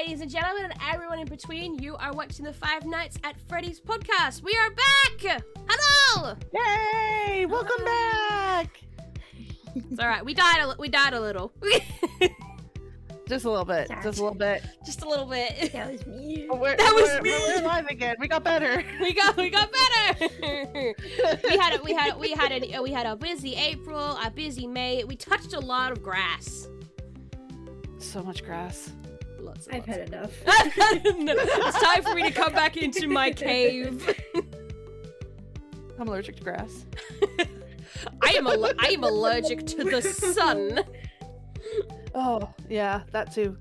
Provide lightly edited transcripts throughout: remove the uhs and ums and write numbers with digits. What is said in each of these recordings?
ladies and gentlemen, and everyone in between. You are watching the Five Nights at Freddy's podcast. We are back! Hello! Yay! Welcome back! It's alright, we died a little. Just a little bit. Just a little bit. Just a little bit. That was me. We're live again. We got better. We got better. we had a busy April, a busy May. We touched a lot of grass. So much grass. I've had enough. No, it's time for me to come back into my cave. I'm allergic to grass. I am allergic to the sun. Oh, yeah, that too.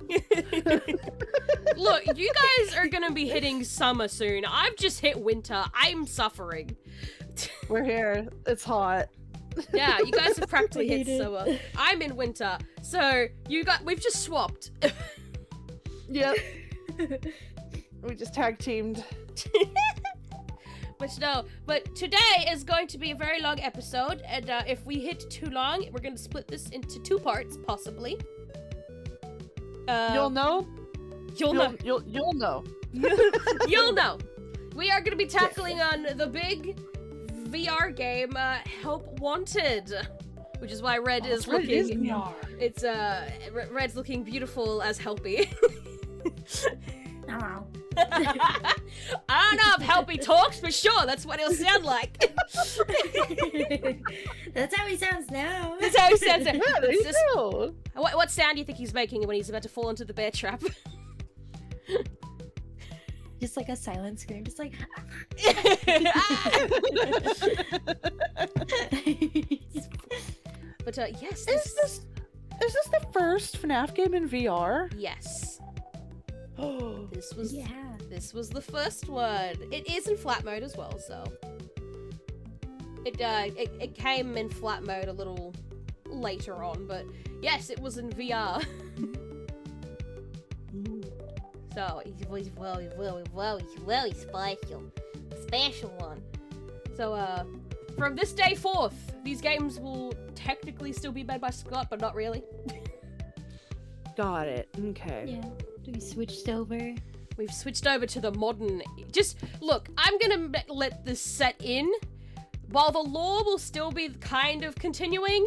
Look, you guys are gonna be hitting summer soon. I've just hit winter. I'm suffering. We're here. It's hot. Yeah, you guys have practically hit summer. I'm in winter. So we've just swapped. Yep. We just tag teamed. But today is going to be a very long episode, and if we hit too long, we're going to split this into 2 parts, possibly. You'll know? You'll know. You'll know. You'll know. We are going to be tackling on the big VR game, Help Wanted, which is why Red is looking... It is VR. It's, Red's looking beautiful as Helpy. Oh. I don't know if Helpy talks, but sure, that's what he'll sound like. That's how he sounds now. That's how he sounds now. Yeah, there you go. What sound do you think he's making when he's about to fall into the bear trap? Just like a silent scream, just like... But, yes, Is this the first FNAF game in VR? Yes. Oh, This was Yeah. This was the first one. It is in flat mode as well, so it came in flat mode a little later on, but yes, it was in VR. So it was very special one. So from this day forth, these games will technically still be made by Scott, but not really. got it. Okay. Yeah. We switched over. We've switched over to the modern. Just look, I'm gonna let this set in. While the lore will still be kind of continuing,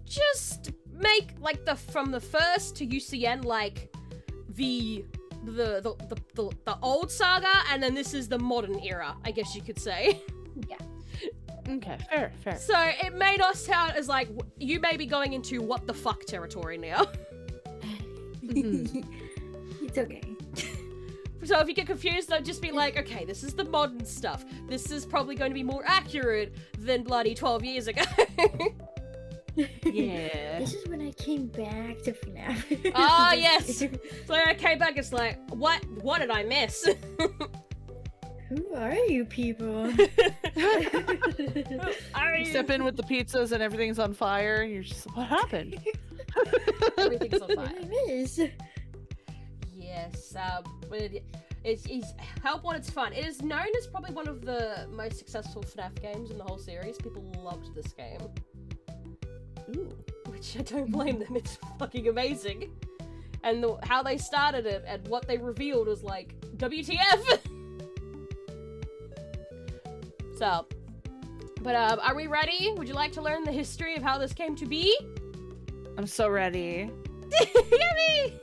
just make like from the first to UCN like the old saga, and then this is the modern era, I guess you could say. Yeah. Okay, fair. So it may not sound as like you may be going into what the fuck territory now. It's okay. So if you get confused, though, just be like, okay, this is the modern stuff. This is probably going to be more accurate than bloody 12 years ago. Yeah. This is when I came back to FNAF. Oh, yes. So I came back, it's like, what did I miss? Who are you people? You step in with the pizzas and everything's on fire, and you're just, what happened? Everything's on What fire. did I miss? Yes, but it's Help Wanted's fun. It is known as probably one of the most successful FNAF games in the whole series. People loved this game. Ooh. Which I don't blame them, it's fucking amazing. And how they started it and what they revealed was like, WTF! So, but are we ready? Would you like to learn the history of how this came to be? I'm so ready. Yummy!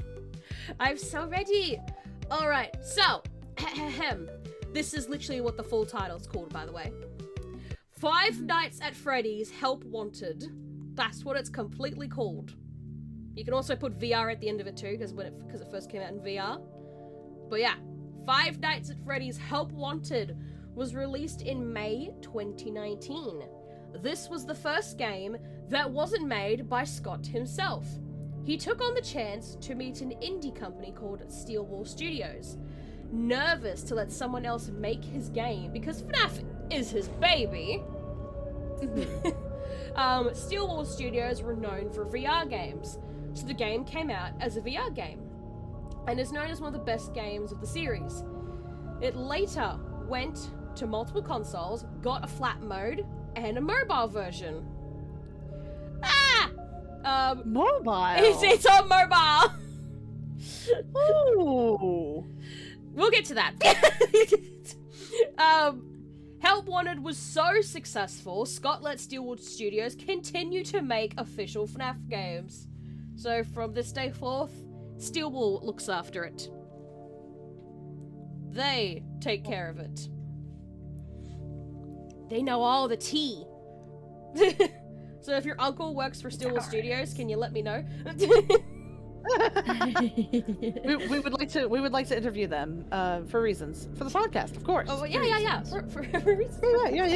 I'm so ready. Alright, so, this is literally what the full title's called, by the way. Five Nights at Freddy's Help Wanted. That's what it's completely called. You can also put VR at the end of it too, because it first came out in VR. But yeah, Five Nights at Freddy's Help Wanted was released in May 2019. This was the first game that wasn't made by Scott himself. He took on the chance to meet an indie company called Steel Wall Studios. Nervous to let someone else make his game because FNAF is his baby. Steel Wall Studios were known for VR games, so the game came out as a VR game and is known as one of the best games of the series. It later went to multiple consoles, got a flat mode, and a mobile version. Mobile? It's on mobile! Ooh. We'll get to that. Help Wanted was so successful, Scott let Steelwood Studios continue to make official FNAF games. So from this day forth, Steelwood looks after it. They take care of it. They know all the tea. So if your uncle works for Steelwood Studios, can you let me know? we would like to interview them for reasons for the podcast, of course. Oh yeah. For reasons. Yeah.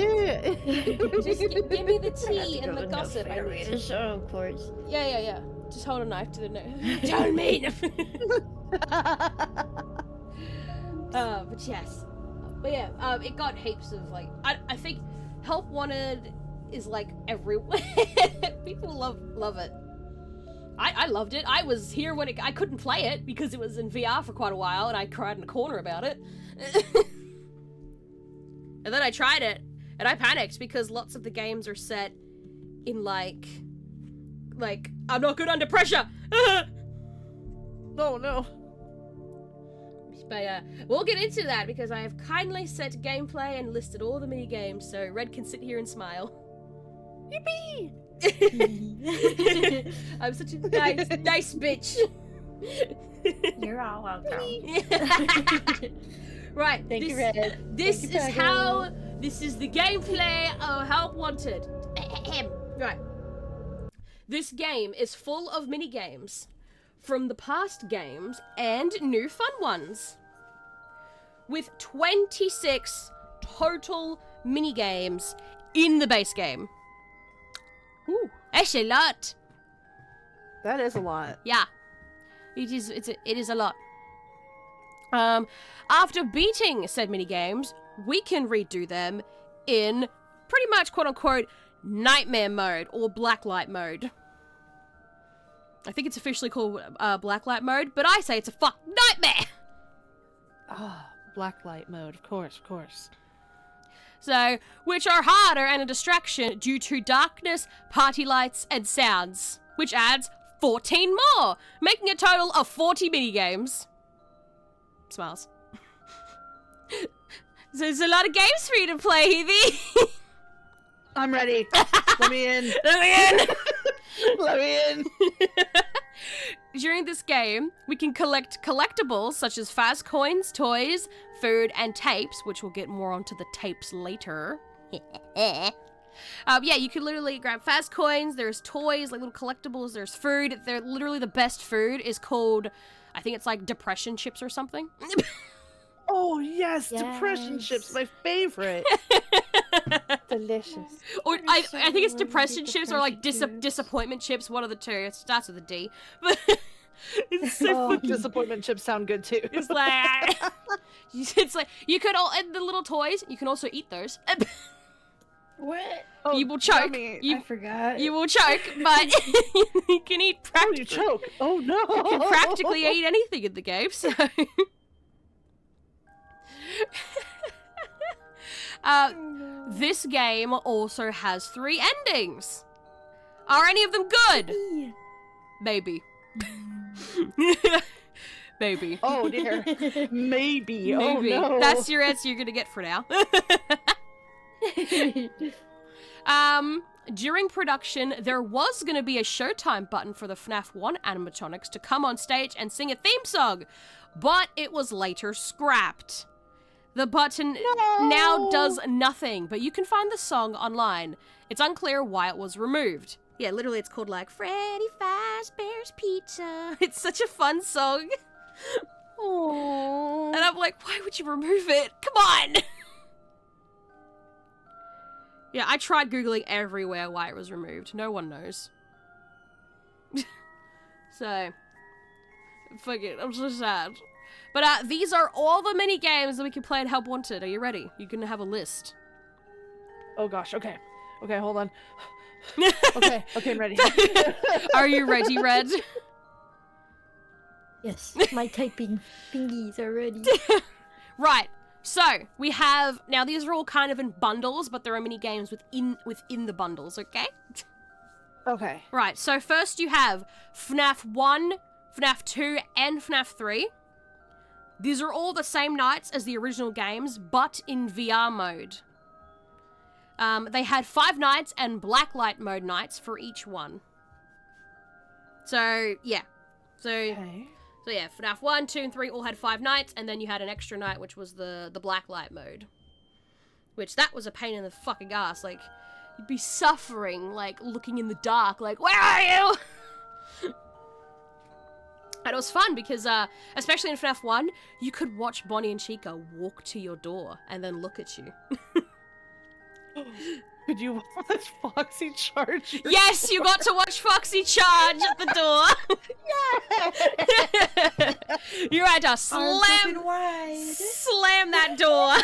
Just give me the tea and the gossip. I need. The show, of course. Yeah. Just hold a knife to the nose. Don't mean. But yes. But yeah, it got heaps of like. I think Help Wanted is like everywhere. People love it. I loved it. I was here when I couldn't play it because it was in VR for quite a while, and I cried in a corner about it. And then I tried it, and I panicked because lots of the games are set in like I'm not good under pressure. No. But we'll get into that because I have kindly set gameplay and listed all the mini games, so Red can sit here and smile. Yippee! I'm such a nice bitch. You're all welcome. Right. Thank you, Red. This Thank you, is Pago. how. This is the gameplay of Help Wanted. Right. This game is full of mini games from the past games and new fun ones, with 26 total mini games in the base game. Ooh, That's a lot. that is a lot. Yeah, it is a lot. After beating said mini games, we can redo them in pretty much quote unquote nightmare mode or blacklight mode. I think it's officially called blacklight mode, but I say it's a fuck nightmare. Blacklight mode, of course. So, which are harder and a distraction due to darkness, party lights, and sounds, which adds 14 more, making a total of 40 minigames. Smiles. So there's a lot of games for you to play, Heathy. I'm ready. Let me in. Let me in. Let me in. During this game, we can collect collectibles such as fast coins, toys, food, and tapes, which we'll get more onto the tapes later. Yeah, you can literally grab fast coins, there's toys, like little collectibles, there's food. They're literally the best food is called, I think it's like depression chips or something. Oh, yes, depression chips, my favorite. Delicious. Or I think it's depression chips or like disappointment chips, one of the two. It starts with a D. But it's so fucking... Disappointment chips sound good too. It's like you could all, and the little toys, you can also eat those. What? Oh, you will choke. yummy. I forgot. You will choke, but you can eat Oh, you practically. choke. Oh, no. You can practically eat anything in the game, so... This game also has 3 endings. Are any of them good? Maybe. Maybe. Oh, dear. Maybe. Oh, Maybe. no. That's your answer you're gonna get for now. During production, there was gonna be a Showtime button for the FNAF 1 animatronics to come on stage and sing a theme song, but it was later scrapped. The button now does nothing, but you can find the song online. It's unclear why it was removed. Yeah, literally it's called like Freddy Fazbear's Pizza. It's such a fun song. Aww. And I'm like, why would you remove it? Come on! Yeah, I tried Googling everywhere why it was removed. No one knows. So, fuck it, I'm so sad. But these are all the mini games that we can play in Help Wanted. Are you ready? You're gonna have a list. Oh, gosh. Okay. Okay, hold on. Okay, I'm ready. Are you ready, Red? Yes, my typing thingies are ready. Right. So, we have... Now, these are all kind of in bundles, but there are mini games within the bundles, okay? Okay. Right, so first you have FNAF 1, FNAF 2 and FNAF 3. These are all the same nights as the original games, but in VR mode. They had 5 nights and blacklight mode nights for each one. So, yeah. So yeah, FNAF 1, 2, and 3 all had 5 nights, and then you had an extra night, which was the blacklight mode. Which, that was a pain in the fucking ass. Like, you'd be suffering, like, looking in the dark, like, where are you? And it was fun because, especially in FNAF 1, you could watch Bonnie and Chica walk to your door and then look at you. Could you watch Foxy charge your Yes, you got to watch Foxy charge at the door. You had to Arms open wide. slam that door.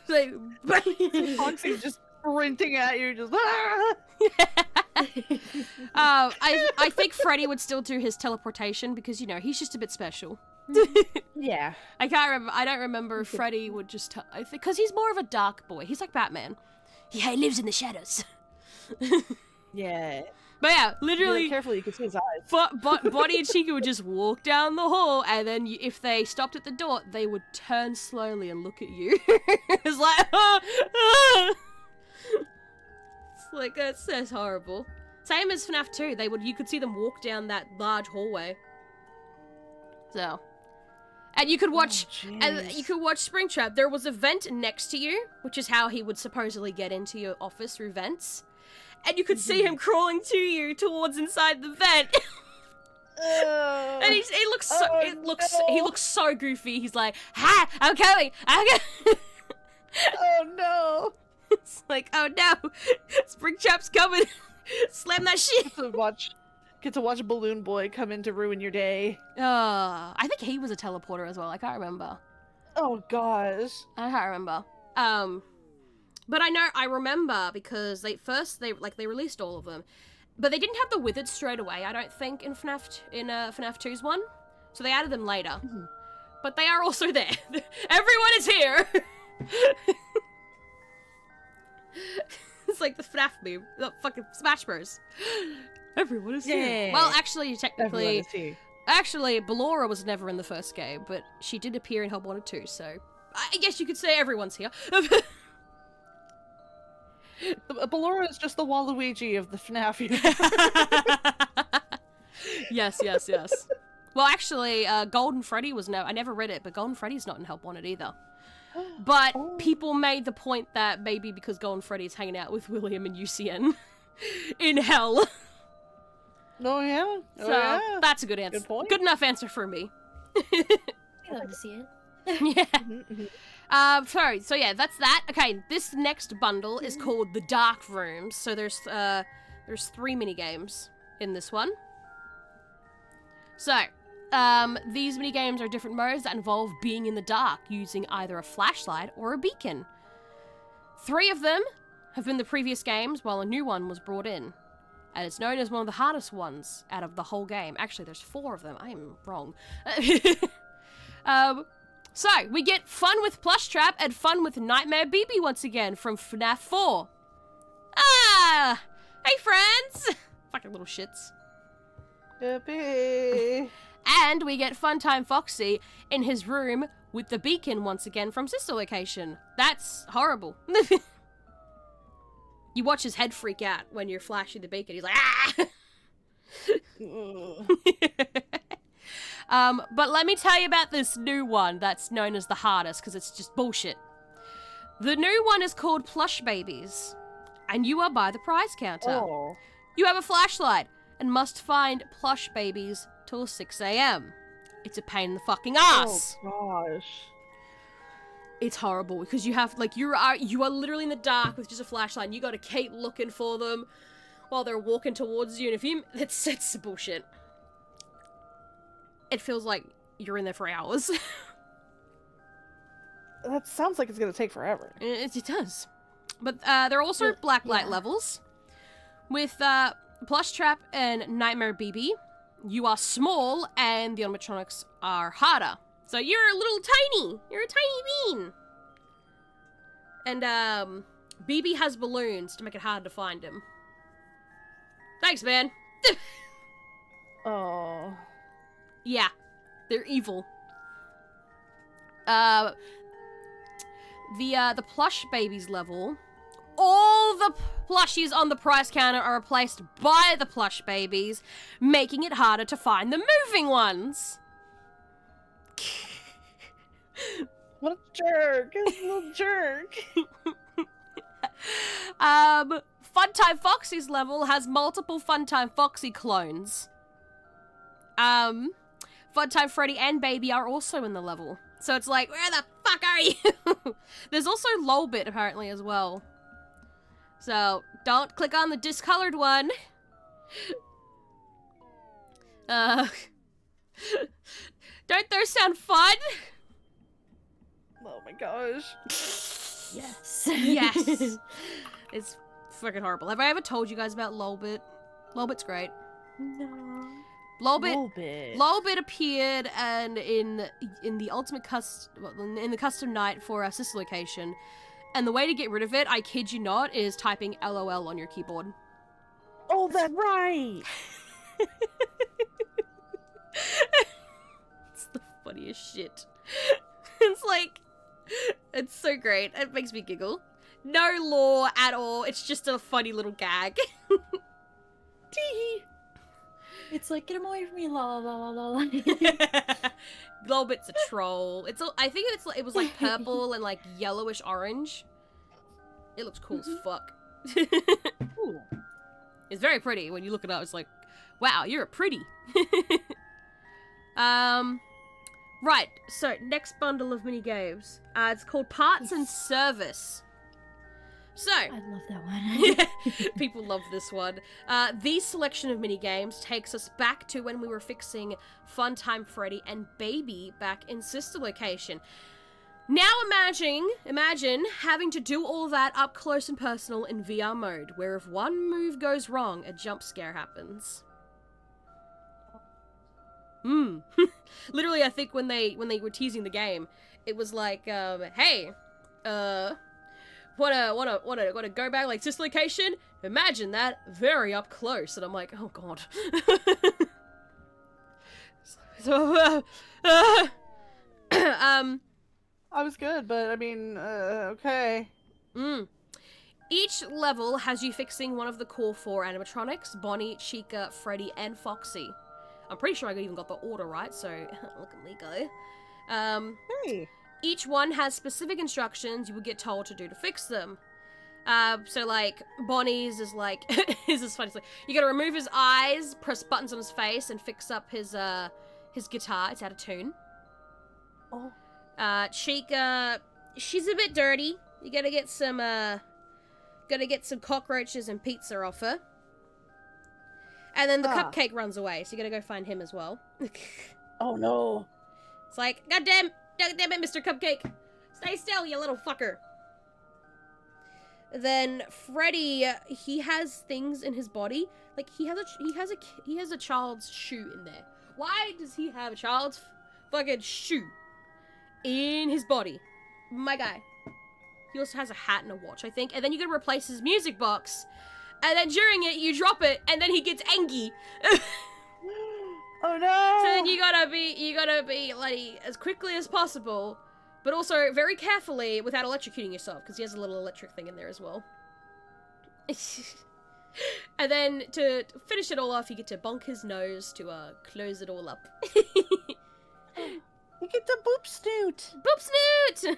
Like, Foxy just sprinting at you, just I think Freddy would still do his teleportation because, you know, he's just a bit special. yeah. I don't remember if Freddy would just, because he's more of a dark boy. He's like Batman. He lives in the shadows. Yeah. But yeah, Really literally, careful, you can see his eyes. Bonnie and Chica would just walk down the hall, and then if they stopped at the door, they would turn slowly and look at you. It's like, It's like, that's horrible. Same as FNAF 2, you could see them walk down that large hallway. So, and you could watch, Springtrap. There was a vent next to you, which is how he would supposedly get into your office through vents. And you could see him crawling to you towards inside the vent. And he looks so goofy. He's like, "Hi, I'm coming. Oh no! It's like, oh no, Springtrap's coming. Slam that shit. Get to watch Balloon Boy come in to ruin your day. I think he was a teleporter as well. I can't remember. Oh gosh. I can't remember. But I remember because they released all of them, but they didn't have the Withered straight away. I don't think in FNAF 2's one, so they added them later. Mm-hmm. But they are also there. Everyone is here. It's like the FNAF meme, the fucking Smash Bros. Everyone is here. Well, actually, technically, Ballora was never in the first game, but she did appear in Hub 1 and 2, so I guess you could say everyone's here. Ballora is just the Waluigi of the FNAF universe. Yes. Well, actually, Golden Freddy was I never read it, but Golden Freddy's not in Help Wanted either. But people made the point that maybe because Golden Freddy's hanging out with William and UCN in hell. Oh yeah. So that's a good answer. Good point. Good enough answer for me. I love to see it. Yeah. So yeah, that's that. Okay, this next bundle is called the Dark Rooms. So there's 3 mini games in this one. So, these mini games are different modes that involve being in the dark using either a flashlight or a beacon. 3 of them have been the previous games, while a new one was brought in. And it's known as one of the hardest ones out of the whole game. Actually, there's 4 of them. I am wrong. So, we get fun with Glitchtrap and fun with Nightmare BB once again from FNAF 4. Ah! Hey, friends! Fucking little shits. Yippee. And we get Funtime Foxy in his room with the beacon once again from Sister Location. That's horrible. You watch his head freak out when you're flashing the beacon. He's like, ah! But let me tell you about this new one that's known as the hardest, because it's just bullshit. The new one is called Plush Babies, and you are by the prize counter. Oh. You have a flashlight and must find plush babies till 6 a.m. It's a pain in the fucking ass. Oh gosh. It's horrible because you have, like, you are literally in the dark with just a flashlight and you gotta keep looking for them while they're walking towards you, and if you, it's bullshit. It feels like you're in there for hours. That sounds like it's gonna take forever. It does. But there are also blacklight levels. With Glitchtrap and Nightmare BB, you are small and the animatronics are harder. So you're a little tiny. You're a tiny bean. And BB has balloons to make it hard to find him. Thanks, man. Oh. Yeah, they're evil. The plush babies level, all the plushies on the price counter are replaced by the plush babies, making it harder to find the moving ones. What a jerk! A little jerk. Funtime Foxy's level has multiple Funtime Foxy clones. Funtime Freddy and Baby are also in the level. So it's like, where the fuck are you? There's also Lolbit apparently as well. So don't click on the discolored one. Don't those sound fun? Oh my gosh. Yes. Yes. It's freaking horrible. Have I ever told you guys about Lolbit? Lolbit's great. No. Lolbit appeared and in the ultimate in the custom night for our sister location, and the way to get rid of it, I kid you not, is typing LOL on your keyboard. Oh, that's right. It's the funniest shit. It's like, it's so great. It makes me giggle. No lore at all. It's just a funny little gag. Tee. It's like, get him away from me, la la la la la. Globit's a troll. I think it was like purple and like yellowish orange. It looks cool as fuck. Ooh. It's very pretty when you look it up. It's like, wow, you're pretty. Right. So next bundle of mini games. It's called Parts and Service. So, I love that one. people love this one. These selection of mini games takes us back to when we were fixing Funtime Freddy and Baby back in sister location. Now imagine having to do all that up close and personal in VR mode, where if one move goes wrong, a jump scare happens. Literally, I think when they were teasing the game, it was like, hey, wanna go back like this location? Imagine that very up close, and I'm like, oh god. So, I was good, but I mean, okay. Each level has you fixing one of the core 4 animatronics: Bonnie, Chica, Freddy, and Foxy. I'm pretty sure I even got the order right, so look at me go. Hey. Each one has specific instructions you will get told to do to fix them. So like, Bonnie's is like, is this funny? It's like, you gotta remove his eyes, press buttons on his face, and fix up his guitar. It's out of tune. Oh. Chica, she's a bit dirty. You gotta get some cockroaches and pizza off her. And then the cupcake runs away, so you gotta go find him as well. Oh no. It's like, God damn it, Mr. Cupcake. Stay still, you little fucker. Then Freddy, he has things in his body. Like, he has a child's shoe in there. Why does he have a child's fucking shoe in his body? My guy. He also has a hat and a watch, I think. And then you gotta replace his music box. And then during it, you drop it, and then he gets angry. Oh no! So then you gotta be like as quickly as possible, but also very carefully without electrocuting yourself, because he has a little electric thing in there as well. And then to finish it all off, you get to bonk his nose to close it all up. You get the boop snoot. Boop snoot.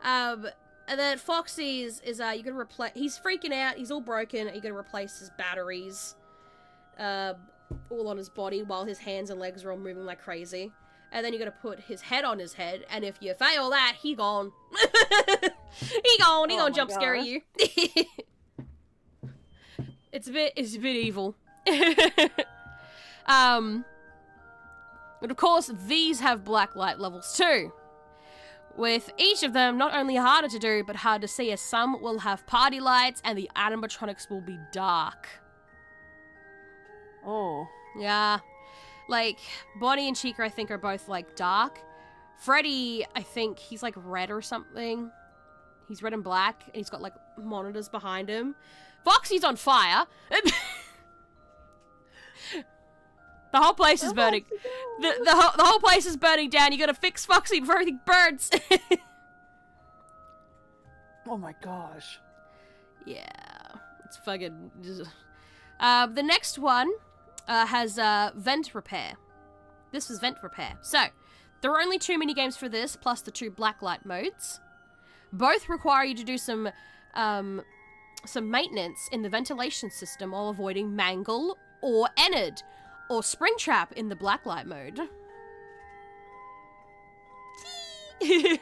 And then Foxy's is you gotta replace. He's freaking out. He's all broken. You gotta replace his batteries. All on his body while his hands and legs are all moving like crazy. And then you gotta put his head on his head, and if you fail that, he gone. He gonna jump scare you. It's a bit evil. But of course, these have black light levels too. With each of them not only harder to do, but hard to see, as some will have party lights and the animatronics will be dark. Oh. Yeah. Like, Bonnie and Chica, I think, are both, like, dark. Freddy, I think, he's, like, red or something. He's red and black, and he's got, like, monitors behind him. Foxy's on fire! The whole place is burning. The whole place is burning down. You gotta fix Foxy before everything burns. Oh my gosh. Yeah. It's fucking... the next one has vent repair. This was vent repair. So, there are only 2 minigames for this, plus the 2 blacklight modes. Both require you to do some maintenance in the ventilation system while avoiding mangle or Enid, or Springtrap in the blacklight mode. Yeah,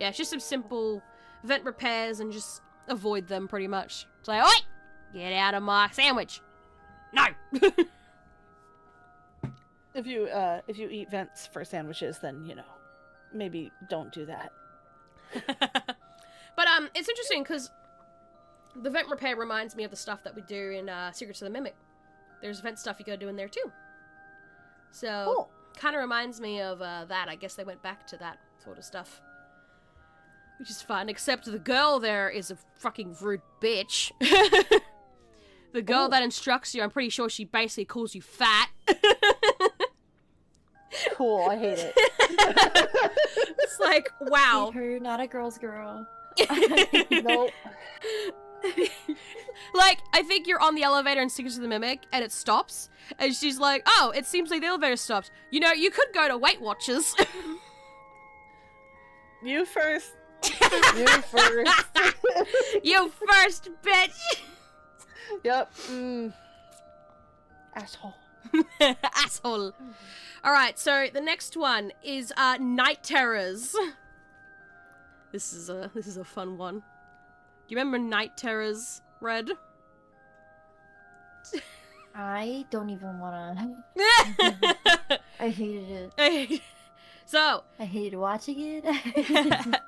it's just some simple vent repairs and just avoid them pretty much. It's like, oi! Get out of my sandwich! No! If you eat vents for sandwiches, then, you know, maybe don't do that. But, it's interesting because the vent repair reminds me of the stuff that we do in, Secrets of the Mimic. There's vent stuff you gotta do in there, too. So, kind of reminds me of, that. I guess they went back to that sort of stuff. Which is fun, except the girl there is a fucking rude bitch. The girl that instructs you, I'm pretty sure she basically calls you fat. Cool, I hate it. It's like, wow. Hate her, not a girl's girl. Nope. Like, I think you're on the elevator in Secrets of the Mimic, and it stops, and she's like, oh, it seems like the elevator stopped. You know, you could go to Weight Watchers. You first. You first. You first, bitch! Yep. Asshole. Asshole. Alright, so the next one is Night Terrors. This is a fun one. Do you remember Night Terrors, Red? I don't even wanna. I hated it. So. I hated watching it.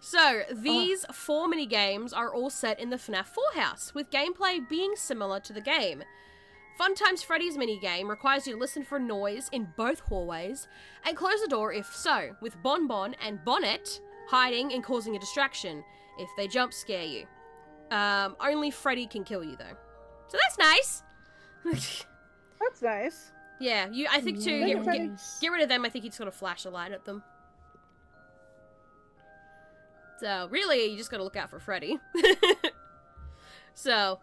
So, these 4 minigames are all set in the FNAF 4 house, with gameplay being similar to the game. Fun Times Freddy's minigame requires you to listen for noise in both hallways, and close the door if so, with Bonbon and Bonnet hiding and causing a distraction if they jump scare you. Only Freddy can kill you, though. So that's nice! That's nice. Yeah, I think to get rid of them, I think you just gotta flash a light at them. So, really, you just gotta look out for Freddy. So,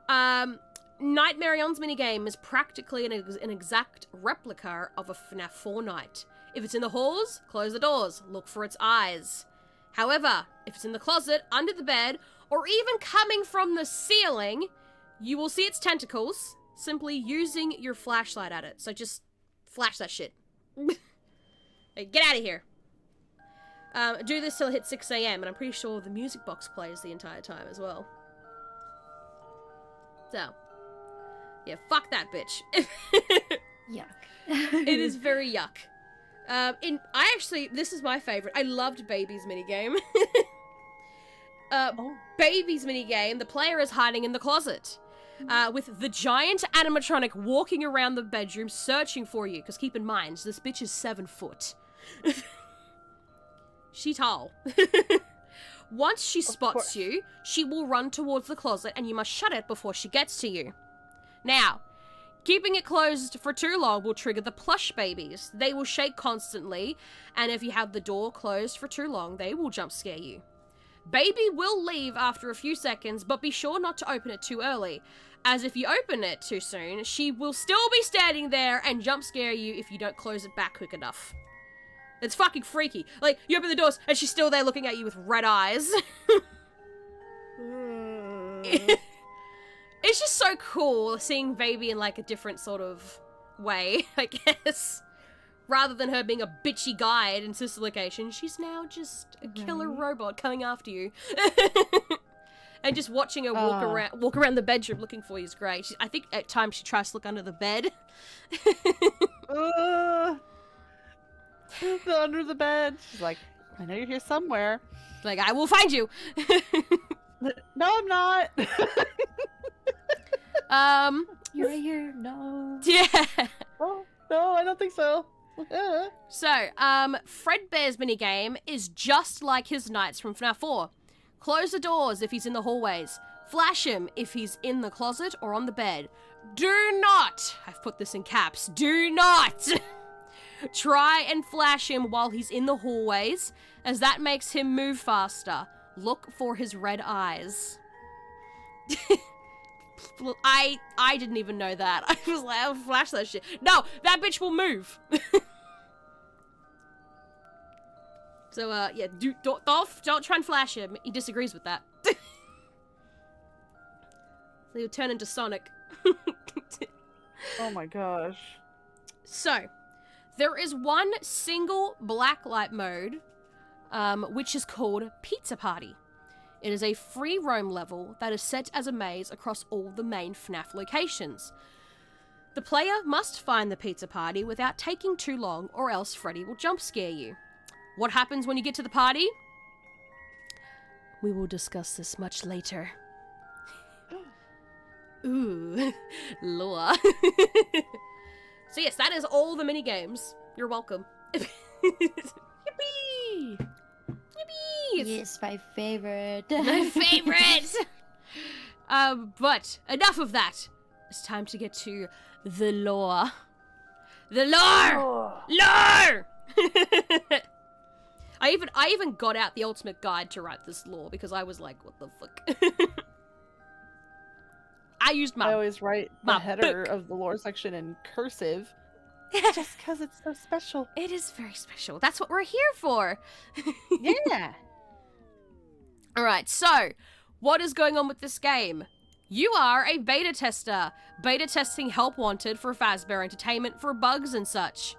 Night Marion's minigame is practically an exact replica of a FNAF 4 night. If it's in the halls, close the doors, look for its eyes. However, if it's in the closet, under the bed, or even coming from the ceiling, you will see its tentacles, simply using your flashlight at it. So just flash that shit. Hey, get out of here. Do this till it hits 6 AM, and I'm pretty sure the music box plays the entire time as well. So, yeah, fuck that bitch. Yuck. It is very yuck. This is my favorite. I loved Baby's minigame. Baby's minigame, the player is hiding in the closet. With the giant animatronic walking around the bedroom searching for you. Because keep in mind, this bitch is 7 foot. She tall. Once she spots you, she will run towards the closet and you must shut it before she gets to you. Now, keeping it closed for too long will trigger the plush babies. They will shake constantly, and if you have the door closed for too long, they will jump scare you. Baby will leave after a few seconds, but be sure not to open it too early, as if you open it too soon, she will still be standing there and jump scare you if you don't close it back quick enough. It's fucking freaky. Like, you open the doors and she's still there looking at you with red eyes. It's just so cool seeing Baby in like a different sort of way, I guess. Rather than her being a bitchy guide in Sister Location, she's now just a killer robot coming after you. And just watching her walk around the bedroom looking for you is great. I think at times she tries to look under the bed. Under the bed. She's like, I know you're here somewhere. Like, I will find you. No, I'm not. You're right here. No. Yeah. Oh, no, I don't think so. So, Fredbear's minigame is just like his nights from FNAF 4. Close the doors if he's in the hallways. Flash him if he's in the closet or on the bed. Do not, I've put this in caps, do not try and flash him while he's in the hallways, as that makes him move faster. Look for his red eyes. I didn't even know that. I was like, I'll flash that shit. No, that bitch will move. So, yeah, Dolph, don't try and flash him. He disagrees with that. So he'll turn into Sonic. Oh my gosh. So, there is one single blacklight mode, which is called Pizza Party. It is a free roam level that is set as a maze across all the main FNAF locations. The player must find the pizza party without taking too long, or else Freddy will jump scare you. What happens when you get to the party? We will discuss this much later. Ooh, lore. So yes, that is all the mini games. You're welcome. Yippee! Yippee! Yes, my favorite. My favorite! But enough of that. It's time to get to the lore. The lore! Lore! I even got out the ultimate guide to write this lore because I was like, what the fuck? I always write the header of the lore section in cursive. Just because it's so special. It is very special. That's what we're here for. Yeah. Alright, so, what is going on with this game? You are a beta tester. Beta testing Help Wanted for Fazbear Entertainment for bugs and such.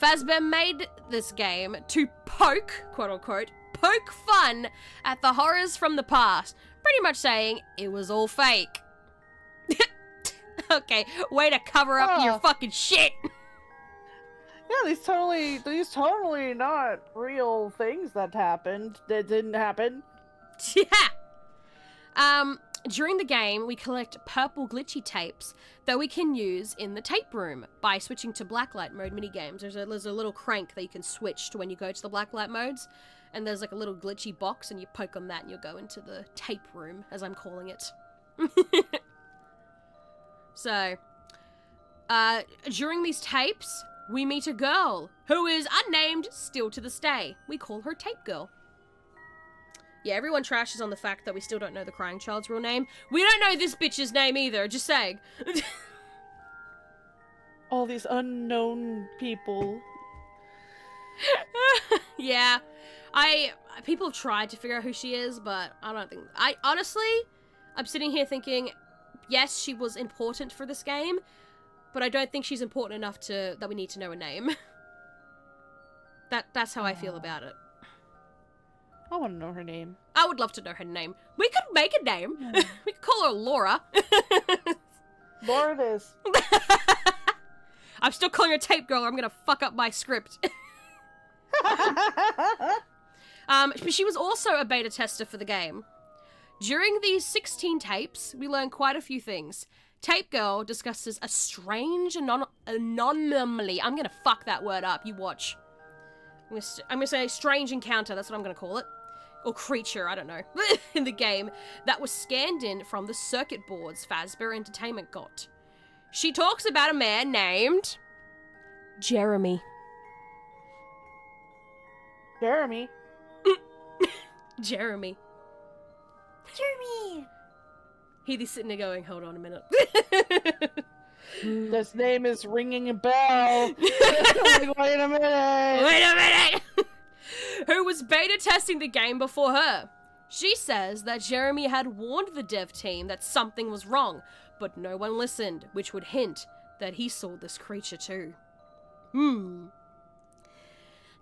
Fazbear made this game to poke, quote-unquote, poke fun at the horrors from the past. Pretty much saying it was all fake. Okay, way to cover up your fucking shit. Yeah, these totally not real things that happened. That didn't happen. Yeah. During the game, we collect purple glitchy tapes that we can use in the tape room by switching to blacklight mode minigames. There's a little crank that you can switch to when you go to the blacklight modes, and there's like a little glitchy box, and you poke on that and you'll go into the tape room, as I'm calling it. So, during these tapes, we meet a girl who is unnamed still to this day. We call her Tape Girl. Yeah, everyone trashes on the fact that we still don't know the crying child's real name. We don't know this bitch's name either, just saying. All these unknown people. Yeah. People have tried to figure out who she is, but I don't think... Honestly, I'm sitting here thinking, yes, she was important for this game, but I don't think she's important enough that we need to know her name. That's how I feel about it. I want to know her name. I would love to know her name. We could make a name. Yeah. We could call her Laura. Laura it is. I'm still calling her Tape Girl or I'm gonna fuck up my script. But she was also a beta tester for the game. During these 16 tapes, we learned quite a few things. Tape Girl discusses a strange anomaly. I'm gonna fuck that word up, you watch. I'm gonna say strange encounter, that's what I'm gonna call it. Or creature, I don't know, in the game, that was scanned in from the circuit boards Fazbear Entertainment got. She talks about a man named... Jeremy. Jeremy? Jeremy. Jeremy! He's sitting there going, hold on a minute. This name is ringing a bell. Like, wait a minute. Wait a minute. Who was beta testing the game before her. She says that Jeremy had warned the dev team that something was wrong, but no one listened, which would hint that he saw this creature too.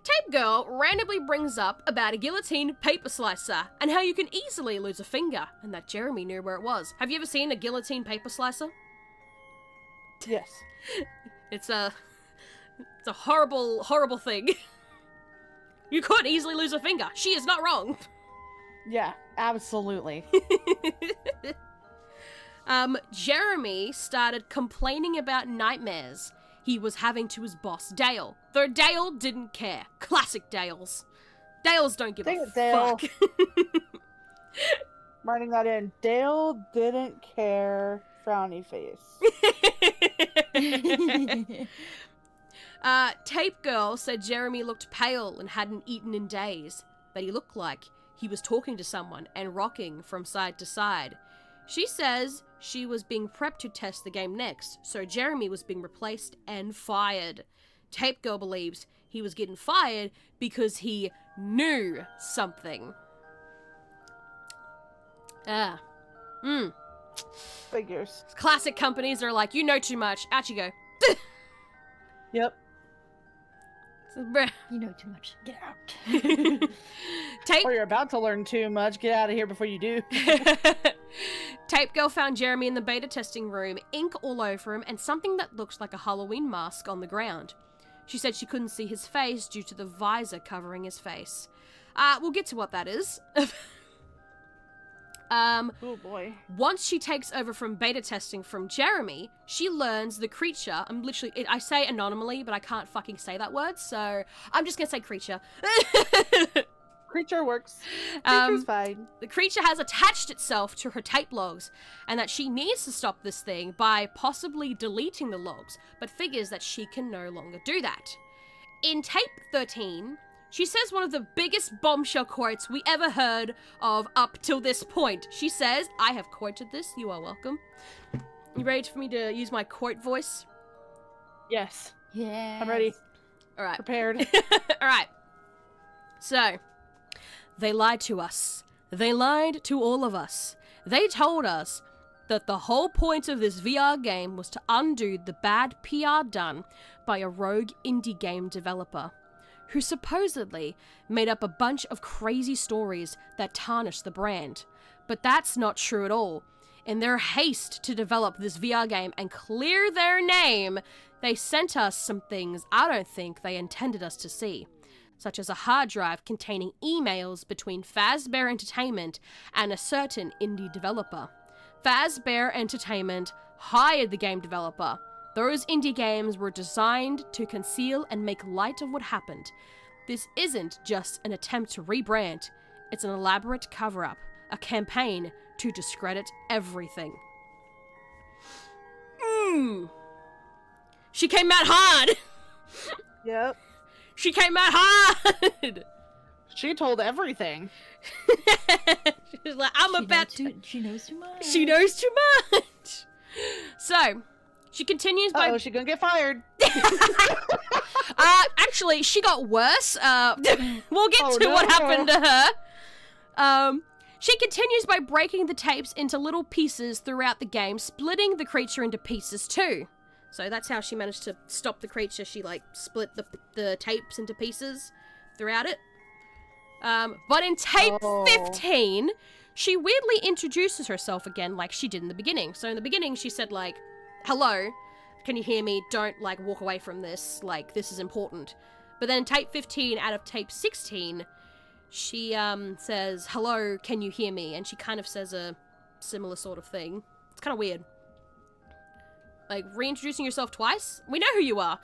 Tape Girl randomly brings up about a guillotine paper slicer and how you can easily lose a finger, and that Jeremy knew where it was. Have you ever seen a guillotine paper slicer? Yes. It's a horrible, horrible thing. You could easily lose a finger. She is not wrong. Yeah, absolutely. Jeremy started complaining about nightmares he was having to his boss, Dale. Though Dale didn't care. Classic Dales. Dales don't give a fuck. Writing that in. Dale didn't care. Frowny face. Tape Girl said Jeremy looked pale and hadn't eaten in days, but he looked like he was talking to someone and rocking from side to side. She says she was being prepped to test the game next, so Jeremy was being replaced and fired. Tape Girl believes he was getting fired because he knew something. Figures. Classic companies are like, you know too much. Out you go. Yep. You know too much. Get out. Tape. Or you're about to learn too much. Get out of here before you do. Tape Girl found Jeremy in the beta testing room, ink all over him, and something that looked like a Halloween mask on the ground. She said she couldn't see his face due to the visor covering his face. We'll get to what that is. Oh boy. Once she takes over from beta testing from Jeremy, she learns the creature. I say anonymously, but I can't fucking say that word, so I'm just gonna say creature. Creature works. Creature's fine. The creature has attached itself to her tape logs, and that she needs to stop this thing by possibly deleting the logs, but figures that she can no longer do that. In tape 13, she says one of the biggest bombshell quotes we ever heard of up till this point. She says, I have quoted this, you are welcome. You ready for me to use my quote voice? Yes. Yeah. I'm ready. All right. Prepared. All right. So, they lied to us. They lied to all of us. They told us that the whole point of this VR game was to undo the bad PR done by a rogue indie game developer who supposedly made up a bunch of crazy stories that tarnished the brand. But that's not true at all. In their haste to develop this VR game and clear their name, they sent us some things I don't think they intended us to see, such as a hard drive containing emails between Fazbear Entertainment and a certain indie developer. Fazbear Entertainment hired the game developer. Those indie games were designed to conceal and make light of what happened. This isn't just an attempt to rebrand, it's an elaborate cover-up, a campaign to discredit everything. She came out hard! Yep. She came out hard! She told everything. She's like, I'm about to... She knows too much. She knows too much! So, she continues by... Oh, she's gonna get fired. Actually, she got worse. We'll get to no. what happened to her. She continues by breaking the tapes into little pieces throughout the game, splitting the creature into pieces too. So that's how she managed to stop the creature. She, like, split the tapes into pieces throughout it. But in tape 15, she weirdly introduces herself again like she did in the beginning. So in the beginning, she said, like, hello, can you hear me? Don't, like, walk away from this. Like, this is important. But then in tape 15 out of tape 16, she says, hello, can you hear me? And she kind of says a similar sort of thing. It's kind of weird. Like, reintroducing yourself twice? We know who you are.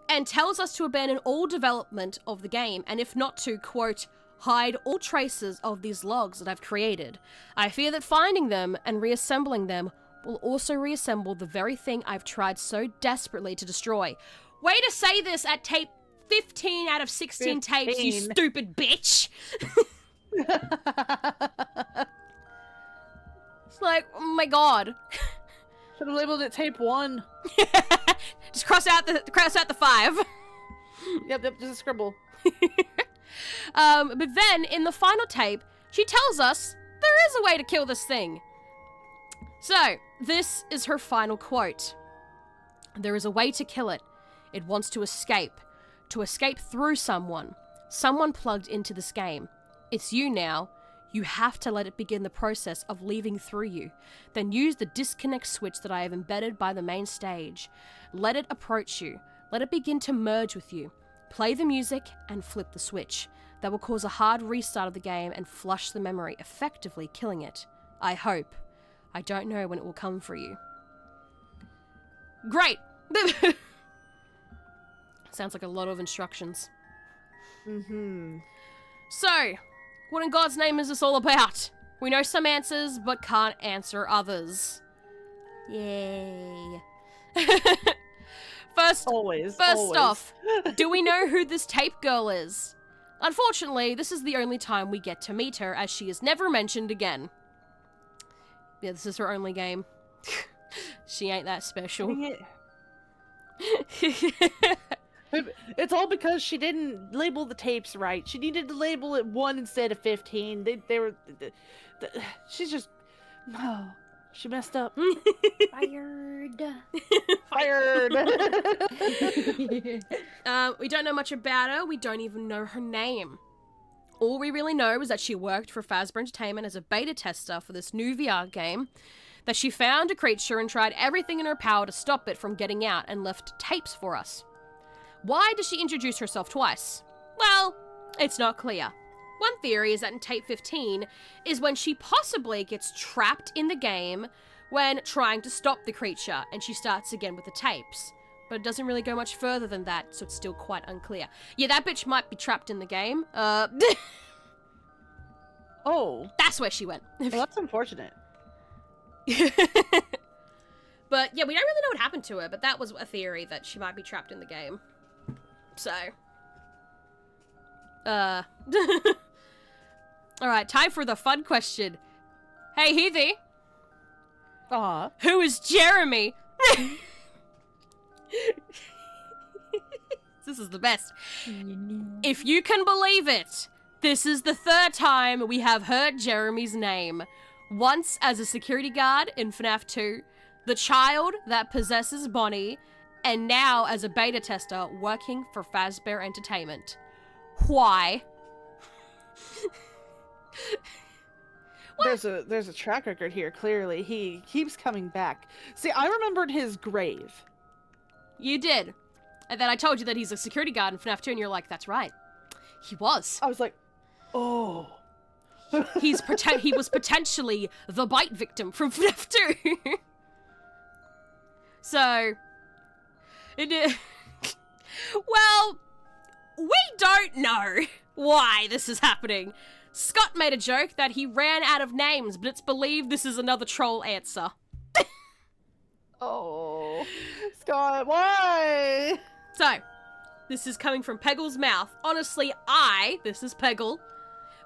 And tells us to abandon all development of the game, and if not to, quote, hide all traces of these logs that I've created. I fear that finding them and reassembling them will also reassemble the very thing I've tried so desperately to destroy. Way to say this at tape 15 out of 16 tapes, you stupid bitch! It's like, oh my god. Should have labeled it tape 1. Just cross out the 5. Yep, just a scribble. But then, in the final tape, she tells us there is a way to kill this thing. So, this is her final quote. There is a way to kill it. It wants to escape through someone plugged into this game. It's you now. You have to let it begin the process of leaving through you. Then use the disconnect switch that I have embedded by the main stage. Let it approach you. Let it begin to merge with you. Play the music and flip the switch. That will cause a hard restart of the game and flush the memory, effectively killing it. I hope. I don't know when it will come for you. Great! Sounds like a lot of instructions. Mm-hmm. So, what in God's name is this all about? We know some answers, but can't answer others. Yay. First Always. off, do we know who this tape girl is? Unfortunately, this is the only time we get to meet her, as she is never mentioned again. Yeah, this is her only game. She ain't that special. Dang it. It's all because she didn't label the tapes right. She needed to label it 1 instead of 15. They were. She's just. Oh, she messed up. Fired. Fired. We don't know much about her. We don't even know her name. All we really know is that she worked for Fazbear Entertainment as a beta tester for this new VR game, that she found a creature and tried everything in her power to stop it from getting out and left tapes for us. Why does she introduce herself twice? Well, it's not clear. One theory is that in tape 15 is when she possibly gets trapped in the game when trying to stop the creature, and she starts again with the tapes. But it doesn't really go much further than that, so it's still quite unclear. Yeah, that bitch might be trapped in the game. Oh. That's where she went. Well, that's unfortunate. But yeah, we don't really know what happened to her, but that was a theory that she might be trapped in the game. So. Alright, time for the fun question. Hey, Heathy. Aw. Who is Jeremy? This is the best. If you can believe it, this is the 3rd time we have heard Jeremy's name. Once as a security guard in FNAF 2, the child that possesses Bonnie, and now as a beta tester working for Fazbear Entertainment. Why? There's a track record here, clearly. He keeps coming back. See, I remembered his grave. You did. And then I told you that he's a security guard in FNAF 2, and you're like, that's right. He was. I was like, oh. He was potentially the bite victim from FNAF 2. So, well, we don't know why this is happening. Scott made a joke that he ran out of names, but it's believed this is another troll answer. Oh, Scott, why? So, this is coming from Peggle's mouth. Honestly, this is Peggle,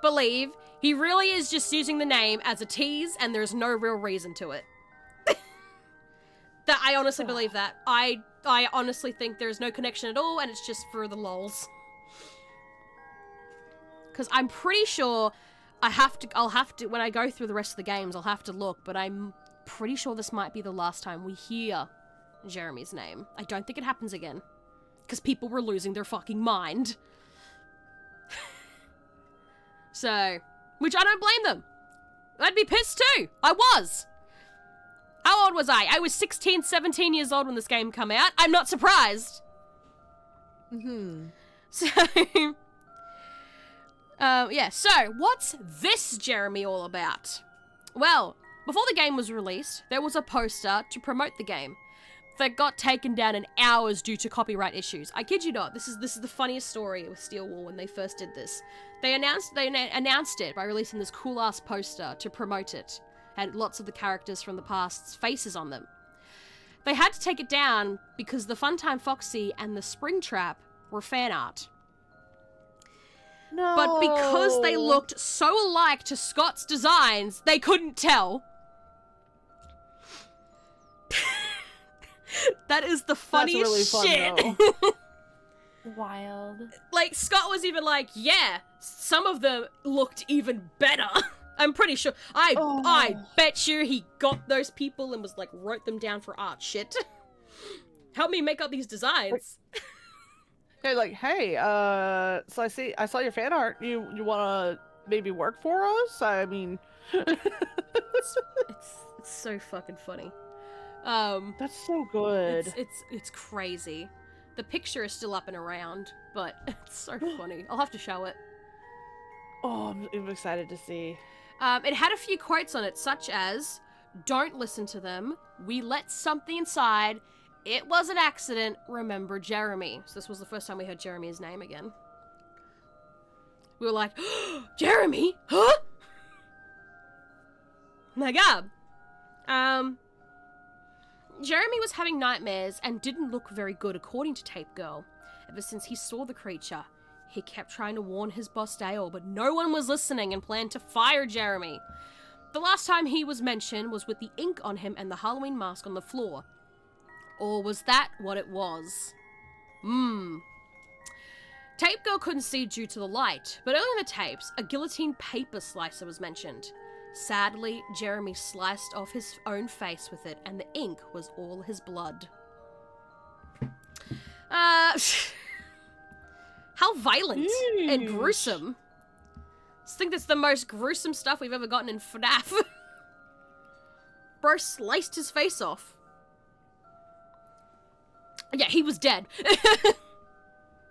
believe he really is just using the name as a tease and there's no real reason to it. I honestly believe that. I honestly think there's no connection at all and it's just for the lols. Because I'm pretty sure I'll have to, when I go through the rest of the games, I'll have to look, but I'm pretty sure this might be the last time we hear Jeremy's name. I don't think it happens again. Because people were losing their fucking mind. So, which I don't blame them. I'd be pissed too. I was. How old was I? I was 16, 17 years old when this game came out. I'm not surprised. Mm-hmm. So, yeah, so what's this Jeremy all about? Well, before the game was released, there was a poster to promote the game that got taken down in hours due to copyright issues. I kid you not, this is the funniest story with Steel Wall when they first did this. They announced it by releasing this cool-ass poster to promote it. Had lots of the characters from the past's faces on them. They had to take it down because the Funtime Foxy and the Springtrap were fan art. No. But because they looked so alike to Scott's designs, they couldn't tell. That is the funniest really shit. fun, though. Wild. Like, Scott was even like, yeah, some of them looked even better. I'm pretty sure. I bet you he got those people and was like, wrote them down for art shit. Help me make up these designs. They're like, hey, so I saw your fan art. You wanna maybe work for us? I mean, it's so fucking funny. that's so good. It's crazy. The picture is still up and around, but it's so funny. I'll have to show it. Oh, I'm excited to see. It had a few quotes on it, such as, "Don't listen to them. We let something inside. It was an accident. Remember Jeremy." So this was the first time we heard Jeremy's name again. We were like, Jeremy? Huh? My God. Jeremy was having nightmares and didn't look very good according to Tape Girl. Ever since he saw the creature, he kept trying to warn his boss Dale, but no one was listening and planned to fire Jeremy. The last time he was mentioned was with the ink on him and the Halloween mask on the floor. Or was that what it was? Tape Girl couldn't see due to the light, but early in the tapes, a guillotine paper slicer was mentioned. Sadly, Jeremy sliced off his own face with it, and the ink was all his blood. How violent and gruesome. I think that's the most gruesome stuff we've ever gotten in FNAF. Bro sliced his face off. Yeah, he was dead.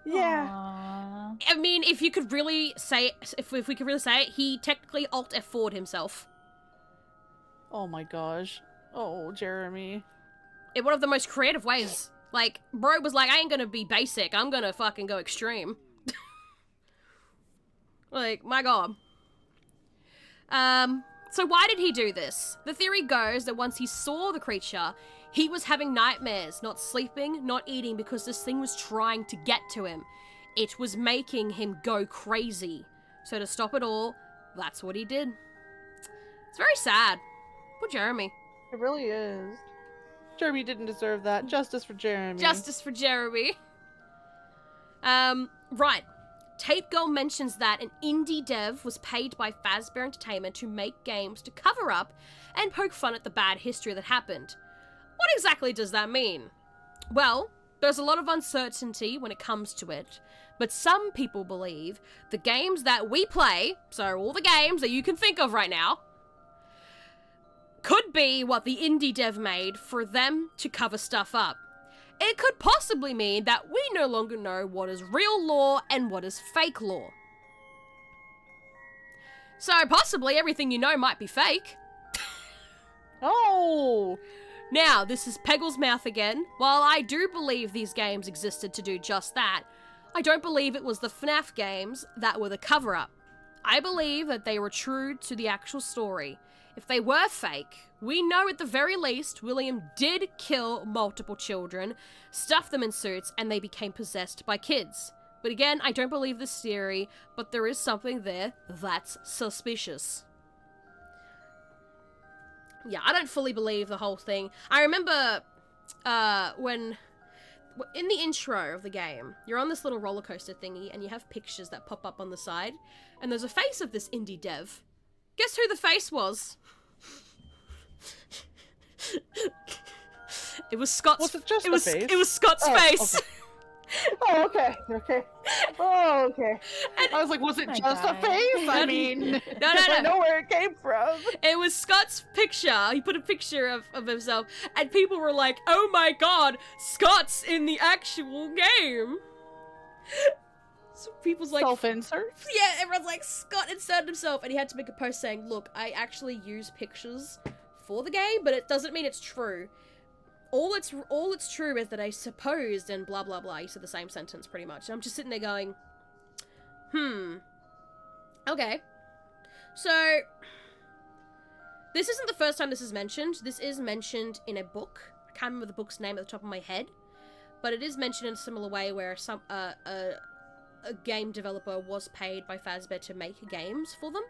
Yeah. Aww. I mean, if you could really say it, if we could really say it, he technically Alt F4'd himself. Oh my gosh. Oh, Jeremy. In one of the most creative ways. Like, bro was like, I ain't gonna be basic, I'm gonna fucking go extreme. Like, my God. So why did he do this? The theory goes that once he saw the creature, he was having nightmares, not sleeping, not eating, because this thing was trying to get to him. It was making him go crazy. So to stop it all, that's what he did. It's very sad. Poor Jeremy. It really is. Jeremy didn't deserve that. Justice for Jeremy. Justice for Jeremy. Right. Tape Girl mentions that an indie dev was paid by Fazbear Entertainment to make games to cover up and poke fun at the bad history that happened. What exactly does that mean? Well, there's a lot of uncertainty when it comes to it, but some people believe the games that we play, so all the games that you can think of right now, could be what the indie dev made for them to cover stuff up. It could possibly mean that we no longer know what is real lore and what is fake lore. So possibly everything you know might be fake. Oh! Now, this is Peggle's mouth again. While I do believe these games existed to do just that, I don't believe it was the FNAF games that were the cover-up. I believe that they were true to the actual story. If they were fake, we know at the very least William did kill multiple children, stuff them in suits, and they became possessed by kids. But again, I don't believe this theory, but there is something there that's suspicious. Yeah, I don't fully believe the whole thing. I remember when in the intro of the game, you're on this little roller coaster thingy and you have pictures that pop up on the side, and there's a face of this indie dev. Guess who the face was? It was Scott's. Was it just the face? It was Scott's face. Okay. Oh, okay. Okay. Oh, okay. And, I was like, was it my just a God. face? I mean, no. I know where it came from. It was Scott's picture. He put a picture of himself, and people were like, "Oh my God, Scott's in the actual game." So people's like, Self-insert? yeah, everyone's like, Scott inserted himself, and he had to make a post saying, "Look, I actually use pictures for the game, but it doesn't mean it's true. All it's true is that I supposed and blah blah blah." He said the same sentence pretty much. And I'm just sitting there going, okay. So this isn't the first time this is mentioned. This is mentioned in a book. I can't remember the book's name at the top of my head, but it is mentioned in a similar way where some a game developer was paid by Fazbear to make games for them.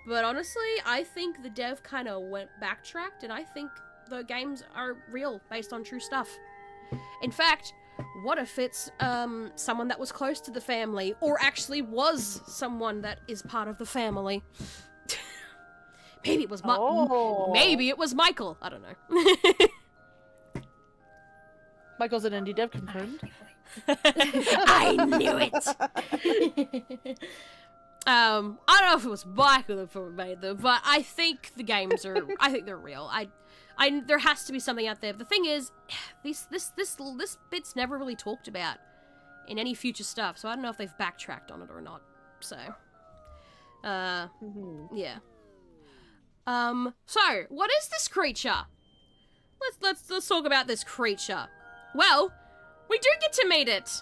But honestly, I think the dev kind of backtracked, and I think the games are real, based on true stuff. In fact, what if it's someone that was close to the family, or actually was someone that is part of the family? Maybe it was maybe it was Michael. I don't know. Michael's an indie dev confirmed. I knew it. I don't know if it was Michael who made them, but I think the games are. I think they're real. There has to be something out there. The thing is, this bit's never really talked about in any future stuff, so I don't know if they've backtracked on it or not. So, yeah. So what is this creature? Let's talk about this creature. Well, we do get to meet it.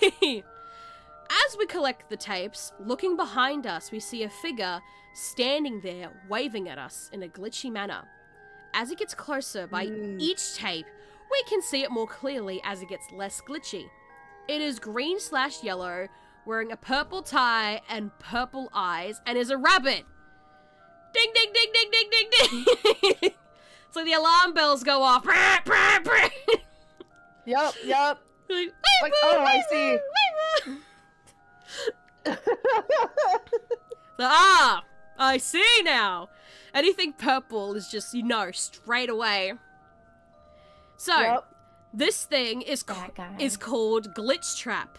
As we collect the tapes, looking behind us, we see a figure standing there waving at us in a glitchy manner. As it gets closer by each tape, we can see it more clearly as it gets less glitchy. It is green/yellow, wearing a purple tie and purple eyes, and is a rabbit. Ding, ding, ding, ding, ding, ding, ding. So the alarm bells go off. Yup. Like, Oh, I see. I see now. Anything purple is just, straight away. So, this thing is That guy. is called Glitchtrap,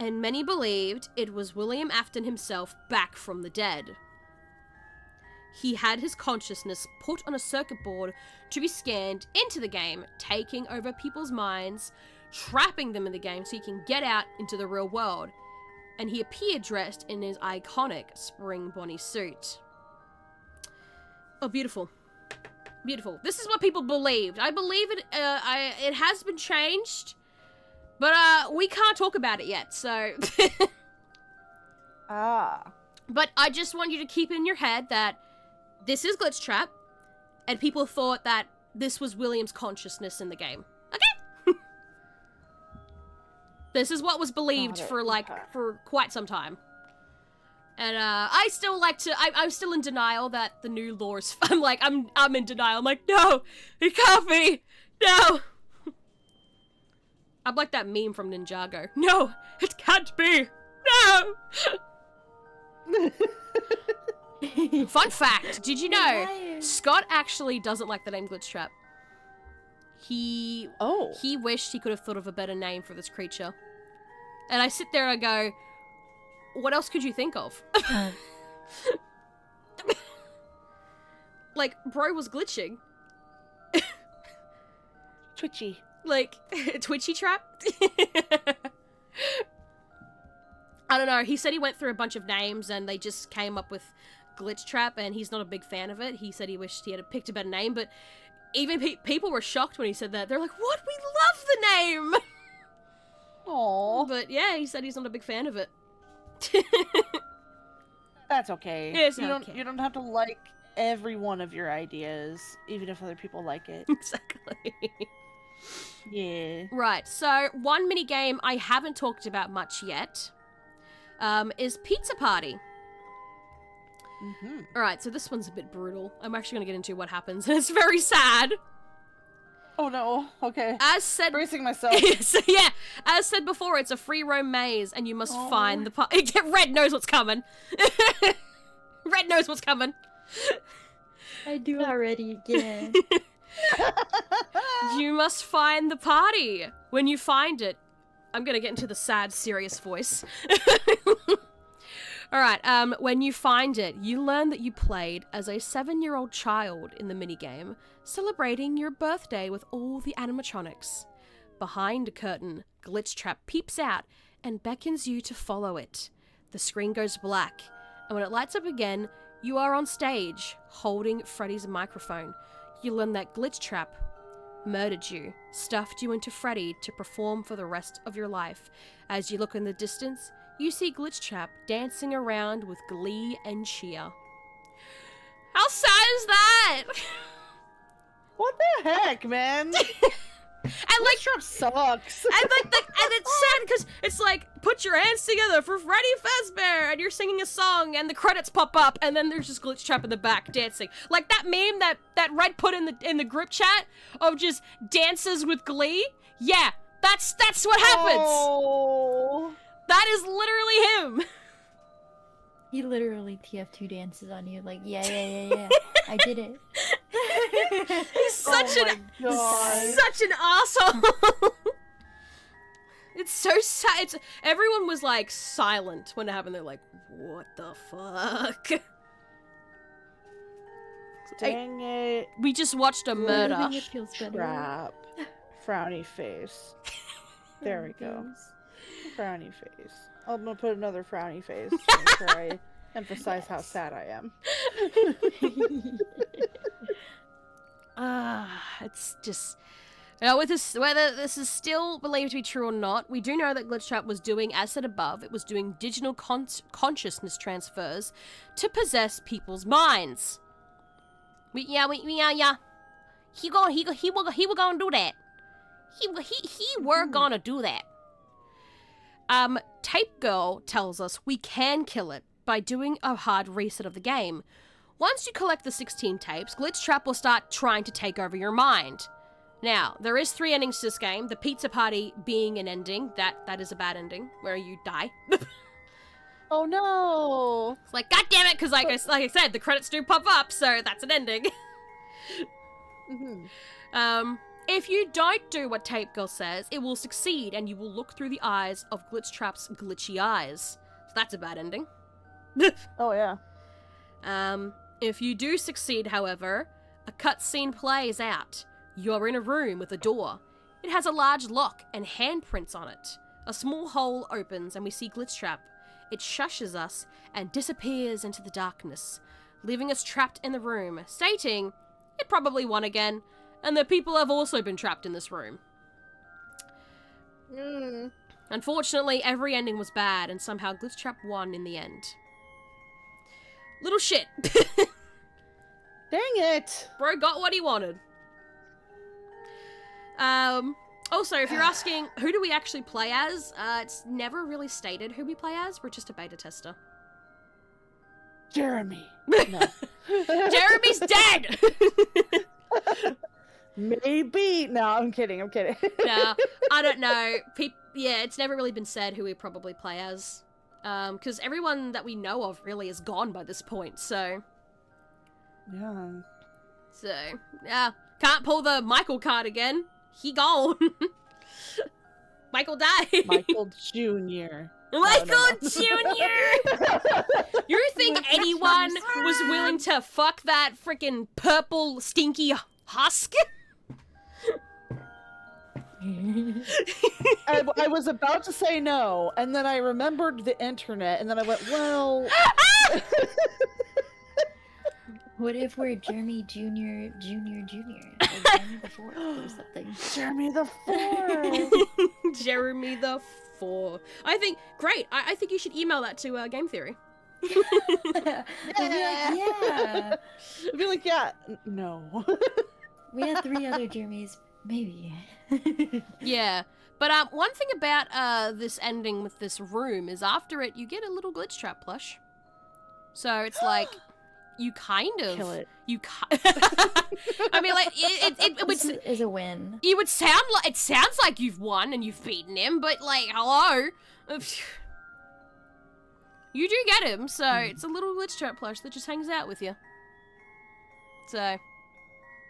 and many believed it was William Afton himself back from the dead. He had his consciousness put on a circuit board to be scanned into the game, taking over people's minds, trapping them in the game so he can get out into the real world. And he appeared dressed in his iconic spring Bonnie suit. Oh, beautiful. Beautiful. This is what people believed. I believe it. It has been changed, but we can't talk about it yet. So, But I just want you to keep in your head that this is Glitchtrap, and people thought that this was William's consciousness in the game. Okay. This is what was believed for quite some time. And I still like to. I'm still in denial that the new lore is. I'm in denial. I'm like, no, it can't be. No. I'm like that meme from Ninjago. No, it can't be. No. Fun fact: did you know Scott actually doesn't like the name Glitchtrap? He wished he could have thought of a better name for this creature. And I sit there and I go, what else could you think of? Like, bro was glitching. Twitchy. Like, Twitchy Trap? I don't know. He said he went through a bunch of names and they just came up with Glitchtrap, and he's not a big fan of it. He said he wished he had picked a better name, but even people were shocked when he said that. They're like, what? We love the name! Aww. But yeah, he said he's not a big fan of it. That's okay. It's you okay. You don't have to like every one of your ideas, even if other people like it. Exactly. Yeah. Right, so one mini game I haven't talked about much yet is Pizza Party. Mm-hmm. Alright, so this one's a bit brutal. I'm actually going to get into what happens, and it's very sad. Oh no. Okay. As said, Bracing myself. so yeah, as said before, it's a free roam maze, and you must find the party. Red knows what's coming. Red knows what's coming. I do already again. You must find the party. When you find it, I'm gonna get into the sad, serious voice. Alright, when you find it, you learn that you played as a 7-year-old child in the minigame, celebrating your birthday with all the animatronics. Behind a curtain, Glitchtrap peeps out and beckons you to follow it. The screen goes black, and when it lights up again, you are on stage, holding Freddy's microphone. You learn that Glitchtrap murdered you, stuffed you into Freddy to perform for the rest of your life. As you look in the distance, you see Glitchtrap dancing around with glee and cheer. How sad is that? What the heck, man? And like, Glitchtrap sucks. and it's sad because it's like, put your hands together for Freddy Fazbear, and you're singing a song, and the credits pop up, and then there's just Glitchtrap in the back dancing, like that meme that Red put in the group chat of just dances with glee. Yeah, that's what happens. Oh. That is literally him. He literally TF2 dances on you like, yeah. I did it. He's such God. such an asshole. It's so sad. Everyone was like silent when it happened. They're like, what the fuck? Dang it. We just watched a murder. I think it feels better. Trap. Frowny face. There we go. Frowny face. I'm gonna put another frowny face to make sure I emphasize how sad I am. It's just Now, with this, whether this is still believed to be true or not, we do know that Glitchtrap was doing, as said above, it was doing digital consciousness transfers to possess people's minds. Yeah. He were gonna do that. He were gonna do that. Tape Girl tells us we can kill it by doing a hard reset of the game. Once you collect the 16 tapes, Glitchtrap will start trying to take over your mind. Now, there is 3 endings to this game, the pizza party being an ending. That is a bad ending, where you die. Oh no! It's like, god damn it, because like I said, the credits do pop up, so that's an ending. If you don't do what Tape Girl says, it will succeed, and you will look through the eyes of Glitchtrap's glitchy eyes. So that's a bad ending. Oh yeah. If you do succeed, however, a cutscene plays out. You're in a room with a door. It has a large lock and handprints on it. A small hole opens and we see Glitchtrap. It shushes us and disappears into the darkness, leaving us trapped in the room, stating it probably won again, and that people have also been trapped in this room. Unfortunately, every ending was bad, and somehow Glitchtrap won in the end. Little shit. Dang it! Bro got what he wanted. Also, if you're asking, who do we actually play as? It's never really stated who we play as. We're just a beta tester. Jeremy. No. Jeremy's dead! Maybe. No, I'm kidding. No, I don't know. Yeah, it's never really been said who we probably play as. Because everyone that we know of really is gone by this point, so... Yeah. So, yeah. Can't pull the Michael card again. He gone. Michael died. Michael Jr. Michael Jr. You think anyone was willing to fuck that freaking purple stinky husk? I was about to say no, and then I remembered the internet, and then I went, well... What if we're Jeremy Jr. Like Jeremy the Fourth or something? Jeremy the Fourth! Jeremy the Fourth. I think, great. I think you should email that to Game Theory. Yeah. I'd be like, yeah, no. We had 3 other Jeremys, maybe. Yeah. But one thing about this ending with this room is after it, you get a little Glitchtrap plush. So it's like... You kind of kill it. I mean, like it would is a win. You would sound like it sounds like you've won and you've beaten him, but like, hello, you do get him. So it's a little Glitchtrap plush that just hangs out with you. So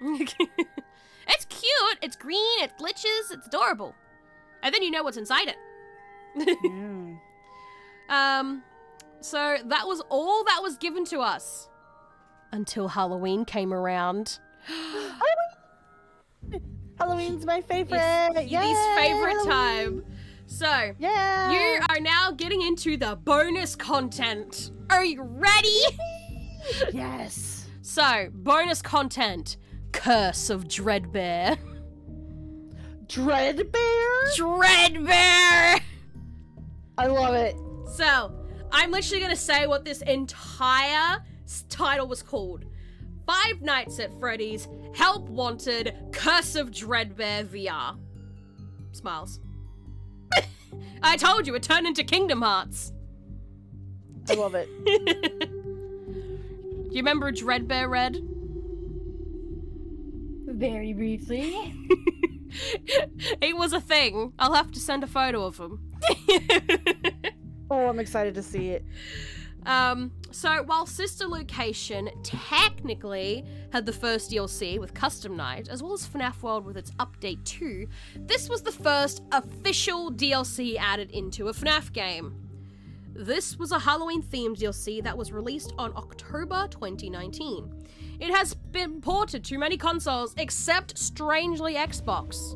it's cute. It's green. It glitches. It's adorable. And then you know what's inside it. So that was all that was given to us. Until Halloween came around. Halloween's my favorite. His favorite time. So, yeah, you are now getting into the bonus content. Are you ready? Yes. So, bonus content. Curse of Dreadbear. Dreadbear? Dreadbear! I love it. So, I'm literally going to say what this entire title was called. Five Nights at Freddy's Help Wanted Curse of Dreadbear VR. Smiles. I told you it turned into Kingdom Hearts. I love it. Do you remember Dreadbear Red? Very briefly. It was a thing. I'll have to send a photo of him. Oh, I'm excited to see it. So while Sister Location technically had the first DLC with Custom Night, as well as FNAF World with its Update 2, this was the first official DLC added into a FNAF game. This was a Halloween-themed DLC that was released on October 2019. It has been ported to many consoles, except, strangely, Xbox.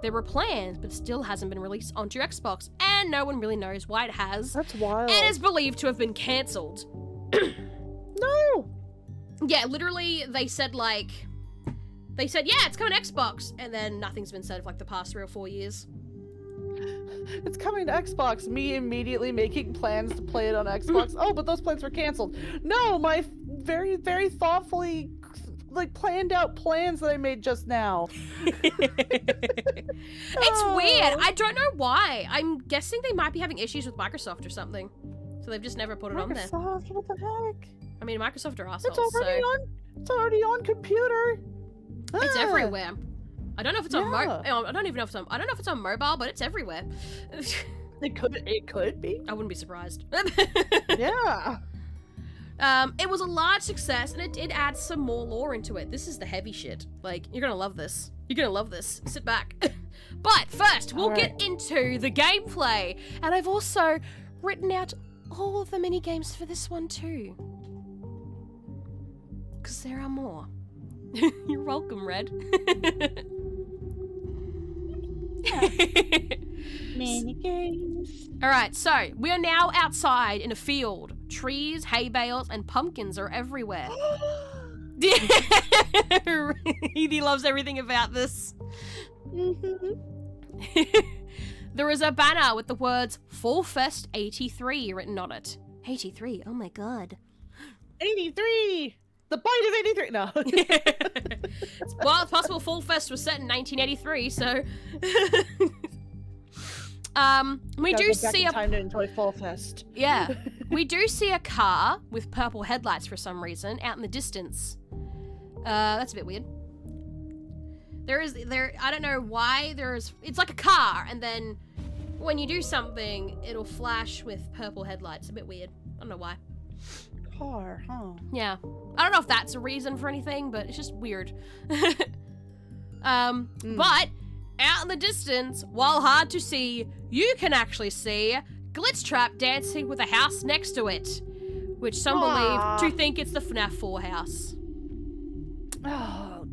There were plans, but it still hasn't been released onto Xbox, and no one really knows why it has. That's wild. And is believed to have been cancelled. No! Yeah, literally, they said, like, They said, yeah, it's coming to Xbox, and then nothing's been said for like the past 3 or 4 years. It's coming to Xbox. Me immediately making plans to play it on Xbox. Oh, but those plans were canceled. No, my very, very thoughtfully, like, planned out plans that I made just now. It's weird. I don't know why. I'm guessing they might be having issues with Microsoft or something. So they've just never put it on there. Microsoft, what the heck? I mean, Microsoft are assholes, It's already on computer. It's Ah. everywhere. I don't know if it's on Yeah. I don't even know if it's on. I don't know if it's on mobile, but it's everywhere. It could be. I wouldn't be surprised. Yeah. It was a large success, and it did add some more lore into it. This is the heavy shit. Like, you're gonna love this. You're gonna love this. Sit back. But first, we'll get into the gameplay, and I've also written out all of the mini games for this one too, because there are more. You're welcome, Red. Mini games. Alright, so we are now outside in a field. Trees, hay bales, and pumpkins are everywhere. He loves everything about this. There is a banner with the words Fall Fest 83 written on it. 83, oh my god. 83! The bite of 83! No. Well, it's possible Fall Fest was set in 1983, so... we do see a... time to enjoy Fall Fest. Yeah. We do see a car with purple headlights for some reason out in the distance. That's a bit weird. I don't know why it's like a car, and then when you do something, it'll flash with purple headlights. A bit weird. I don't know why. Car, huh? Yeah. I don't know if that's a reason for anything, but it's just weird. But out in the distance, while hard to see, you can actually see Glitchtrap dancing with a house next to it, which some believe to think it's the FNAF 4 house. Oh,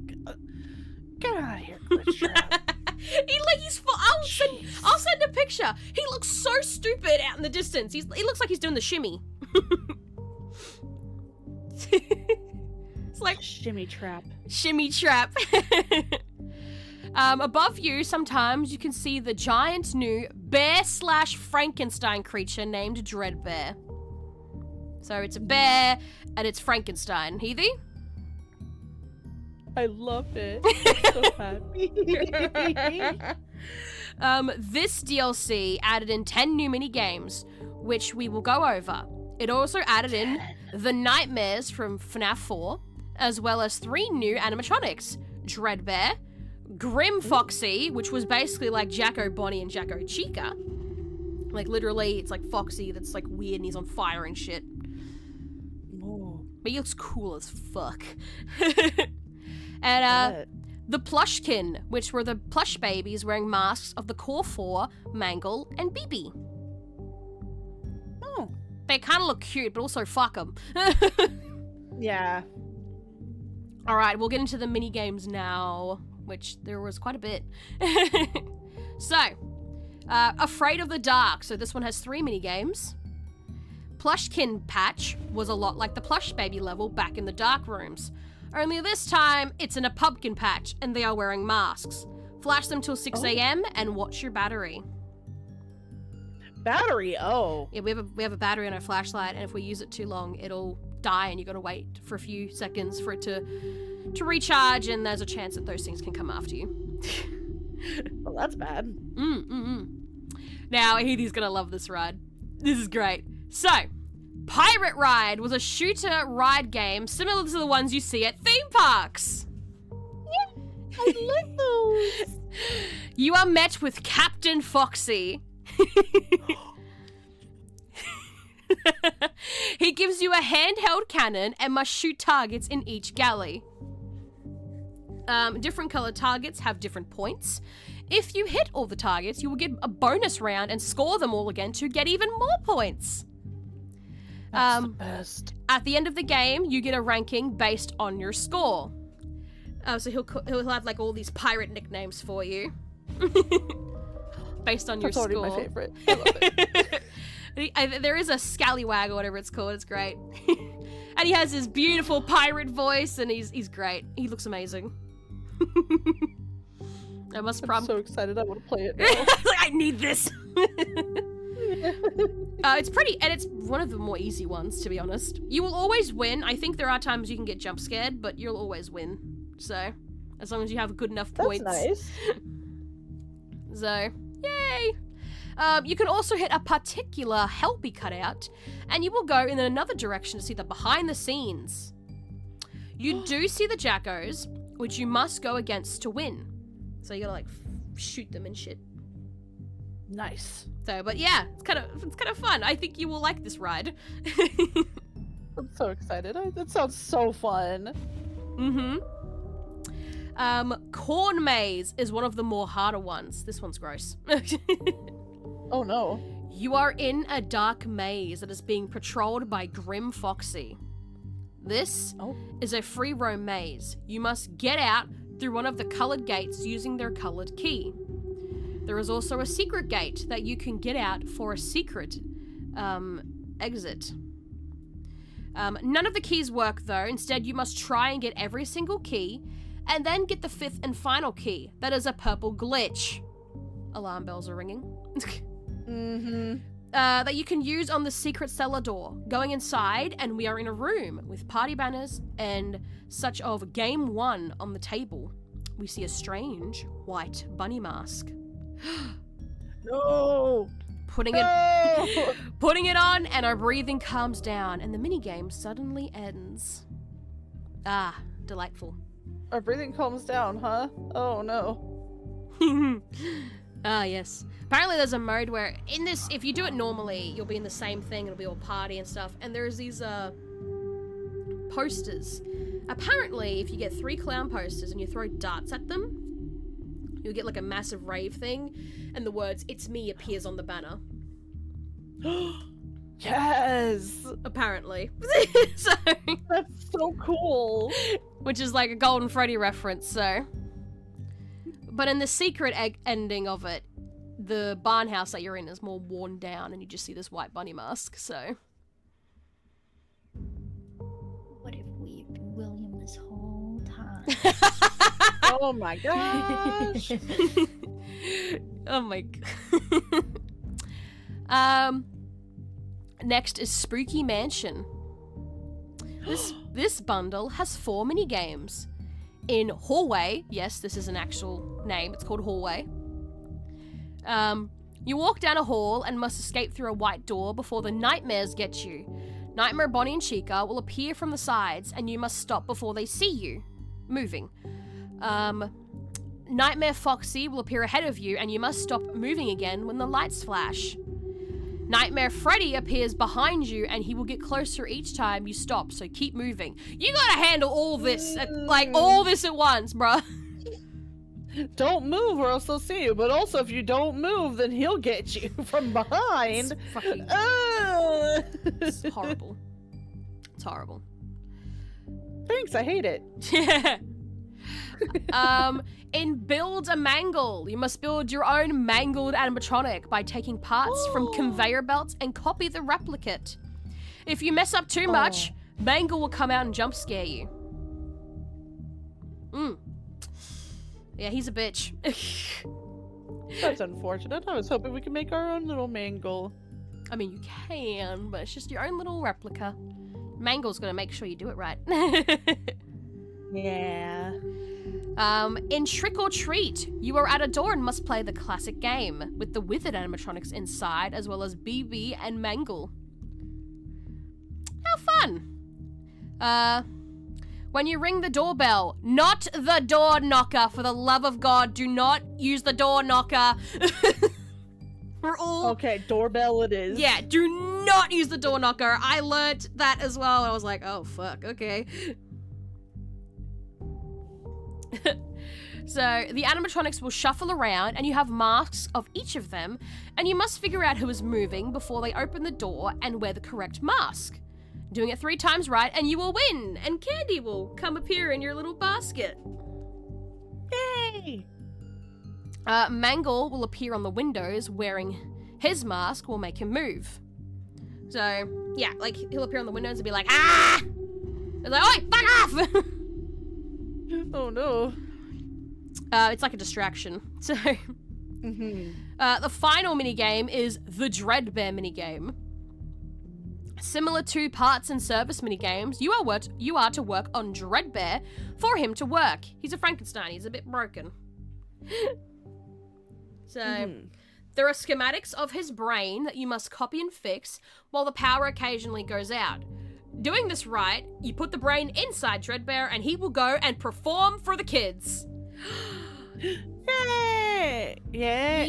get out of here, Glitchtrap. I'll send a picture. He looks so stupid out in the distance. He looks like he's doing the shimmy. It's like Shimmy Trap. Shimmy Trap. Above you, sometimes you can see the giant new bear/Frankenstein creature named Dreadbear. So it's a bear and it's Frankenstein. Heathy? I love it. I'm so happy. This DLC added in 10 new mini games, which we will go over. It also added in the nightmares from FNAF 4, as well as 3 new animatronics: Dreadbear, Grim Foxy, which was basically like Jacko Bonnie and Jacko Chica. Like, literally, it's like Foxy that's like weird and he's on fire and shit. Oh. But he looks cool as fuck. And the Plushkin, which were the plush babies wearing masks of the Core 4, Mangle, and BB. Oh. They kind of look cute, but also fuck them. Yeah. Alright, we'll get into the mini games now, which there was quite a bit. So, Afraid of the Dark. So this one has 3 mini games. Plushkin Patch was a lot like the Plush Baby level back in the dark rooms. Only this time, it's in a pumpkin patch, and they are wearing masks. Flash them till 6 a.m. and watch your battery. Battery, oh. Yeah, we have a battery on our flashlight, and if we use it too long, it'll die, and you gotta wait for a few seconds for it to recharge, and there's a chance that those things can come after you. Well, that's bad. Now, Heathy's gonna love this ride. This is great. So, Pirate Ride was a shooter ride game similar to the ones you see at theme parks. Yeah, I love those. You are met with Captain Foxy. He gives you a handheld cannon and must shoot targets in each galley. Different colored targets have different points. If you hit all the targets, you will get a bonus round and score them all again to get even more points. That's the best. At the end of the game, you get a ranking based on your score. So he'll have like all these pirate nicknames for you. Based on your score. That's already my favorite. I love it. There is a scallywag or whatever it's called. It's great. And he has his beautiful pirate voice, and he's great. He looks amazing. I must I'm so excited. I want to play it now. like, I need this. It's pretty, and it's one of the more easy ones, to be honest. You will always win. I think there are times you can get jump scared, but you'll always win. So, as long as you have good enough points. That's nice. So, yay! You can also hit a particular helpy cutout, and you will go in another direction to see the behind the scenes. You do see the jackos, which you must go against to win. So you gotta like shoot them and shit. Nice. So, but yeah, it's kind of fun. I think you will like this ride. I'm so excited. That sounds so fun. Corn maze is one of the more harder ones. This one's gross. Oh no. You are in a dark maze that is being patrolled by Grim Foxy. This is a free roam maze. You must get out through one of the colored gates using their colored key. There is also a secret gate that you can get out for a secret exit. None of the keys work though. Instead, you must try and get every single key and then get the fifth and final key. That is a purple glitch. Alarm bells are ringing. That you can use on the secret cellar door. Going inside, and we are in a room with party banners and such of Game 1 on the table. We see a strange white bunny mask. No! Putting it on, and our breathing calms down, and the minigame suddenly ends. Ah, delightful. Our breathing calms down, huh? Oh no. Ah, yes. Apparently there's a mode where, in this, if you do it normally, you'll be in the same thing, it'll be all party and stuff, and there's these, posters. Apparently, if you get 3 clown posters and you throw darts at them, you'll get, like, a massive rave thing, and the words, "It's me," appears on the banner. Yes! Apparently. So... That's so cool! Which is, like, a Golden Freddy reference, so... But in the secret ending of it, the barn house that you're in is more worn down and you just see this white bunny mask, so... What if we've been William this whole time? Oh my gosh! Oh my god. Next is Spooky Mansion. This bundle has 4 mini games. In Hallway, yes, this is an actual name, it's called Hallway. You walk down a hall and must escape through a white door before the nightmares get you. Nightmare Bonnie and Chica will appear from the sides and you must stop before they see you. Moving. Nightmare Foxy will appear ahead of you and you must stop moving again when the lights flash. Nightmare Freddy appears behind you and he will get closer each time you stop, so keep moving. You gotta handle all this, all this at once, bruh. Don't move or else they'll see you, but also if you don't move, then he'll get you from behind. It's fucking... It's horrible. It's horrible. Thanks, I hate it. In Build a Mangle, you must build your own mangled animatronic by taking parts from conveyor belts and copy the replicate. If you mess up too much, Mangle will come out and jump scare you. Yeah, he's a bitch. That's unfortunate. I was hoping we could make our own little Mangle. I mean, you can, but it's just your own little replica. Mangle's gonna make sure you do it right. Yeah. In Trick or Treat, you are at a door and must play the classic game with the withered animatronics inside, as well as BB and Mangle. How fun! When you ring the doorbell, not the door knocker, for the love of God, do not use the door knocker. We're all... Okay, doorbell it is. Yeah, do not use the door knocker. I learnt that as well. I was like, oh fuck, okay. So, the animatronics will shuffle around and you have masks of each of them and you must figure out who is moving before they open the door and wear the correct mask. Doing it 3 times right and you will win and candy will come appear in your little basket. Yay! Mangle will appear on the windows wearing his mask will make him move. So, yeah, like he'll appear on the windows and be like, ah! It's like, oi, fuck off! Oh no. It's like a distraction. So, the final minigame is the Dreadbear minigame. Similar to parts and service minigames, you are to work on Dreadbear for him to work. He's a Frankenstein. He's a bit broken. So, there are schematics of his brain that you must copy and fix while the power occasionally goes out. Doing this right, you put the brain inside Dreadbear and he will go and perform for the kids. Yay! Yeah.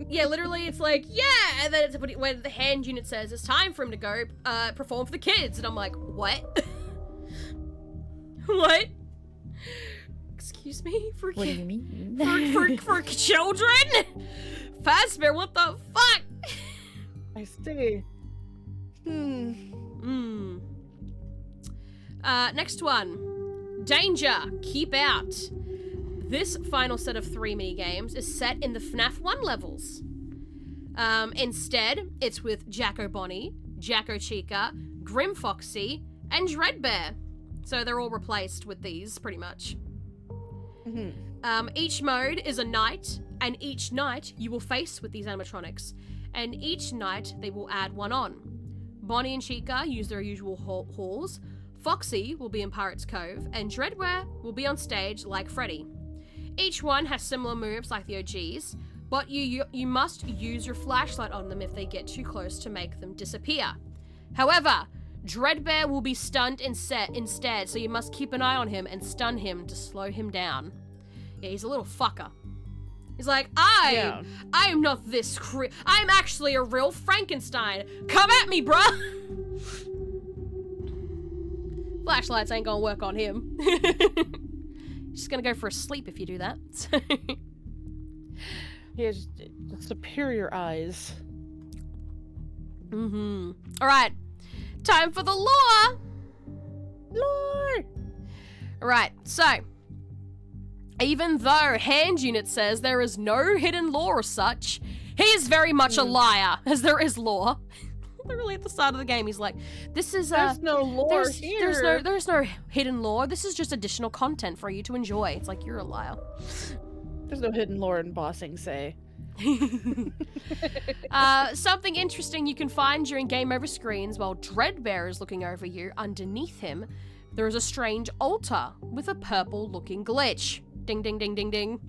Yeah, literally, it's like, yeah, and then it's when the hand unit says it's time for him to go perform for the kids, and I'm like, what? What? Excuse me? What do you mean? For children? Fazbear, what the fuck? I see. Next one. Danger, keep out. This final set of 3 minigames is set in the FNAF 1 levels. Instead, it's with Jacko Bonnie, Jacko Chica, Grim Foxy, and Dreadbear. So they're all replaced with these, pretty much. Each mode is a night, and each night you will face with these animatronics. And each night they will add one on. Bonnie and Chica use their usual halls, Foxy will be in Pirate's Cove, and Dreadbear will be on stage like Freddy. Each one has similar moves like the OGs, but you must use your flashlight on them if they get too close to make them disappear. However, Dreadbear will be stunned instead, so you must keep an eye on him and stun him to slow him down. Yeah, he's a little fucker. He's like, I am not this I'm actually a real Frankenstein. Come at me, bruh! Flashlights ain't gonna work on him. Just gonna go for a sleep if you do that. He has superior eyes. Alright. Time for the lore! Lore! Alright, so. Even though Hand Unit says there is no hidden lore as such, he is very much a liar, as there is lore. Literally at the start of the game, he's like, "This is there's no lore here. There's no hidden lore. This is just additional content for you to enjoy." It's like, you're a liar. There's no hidden lore in Bossing Say. Something interesting you can find during game over screens while Dreadbear is looking over you. Underneath him, there is a strange altar with a purple-looking glitch. Ding, ding, ding, ding, ding.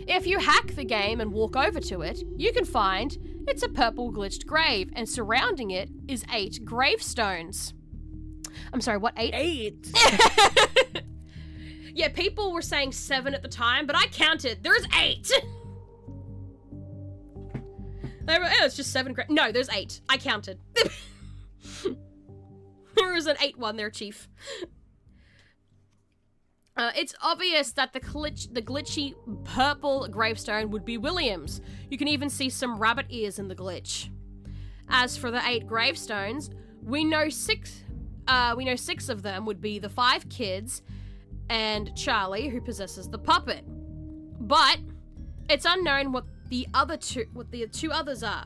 If you hack the game and walk over to it, you can find it's a purple glitched grave, and surrounding it is 8 gravestones. I'm sorry, what, 8? 8? Yeah, people were saying 7 at the time, but I counted. There's 8! They were, oh, it's just 7 No, there's 8. I counted. There is an 8 one there, Chief. It's obvious that the glitchy purple gravestone would be William's. You can even see some rabbit ears in the glitch. As for the 8 gravestones, we know 6 of them would be the 5 kids and Charlie, who possesses the puppet. But it's unknown what the two others are.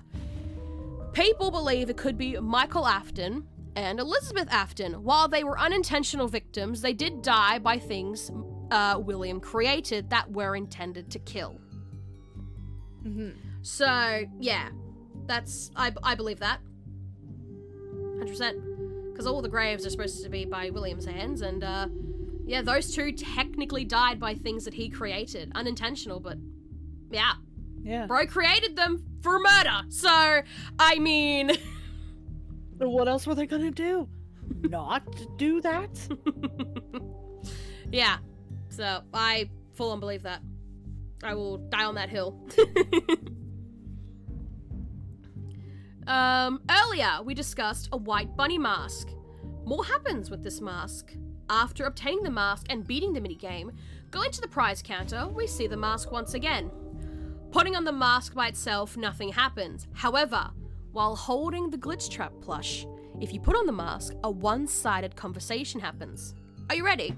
People believe it could be Michael Afton and Elizabeth Afton. While they were unintentional victims, they did die by things William created that were intended to kill. So, yeah, I believe that. 100%. Because all the graves are supposed to be by William's hands, and, yeah, those 2 technically died by things that he created. Unintentional, but, yeah. Yeah. Bro created them for murder, so, I mean... What else were they gonna do? Not do that? Yeah. So, I full on believe that. I will die on that hill. Earlier, we discussed a white bunny mask. More happens with this mask. After obtaining the mask and beating the minigame, going to the prize counter, we see the mask once again. Putting on the mask by itself, nothing happens. However, while holding the Glitchtrap plush, if you put on the mask, a one-sided conversation happens. Are you ready?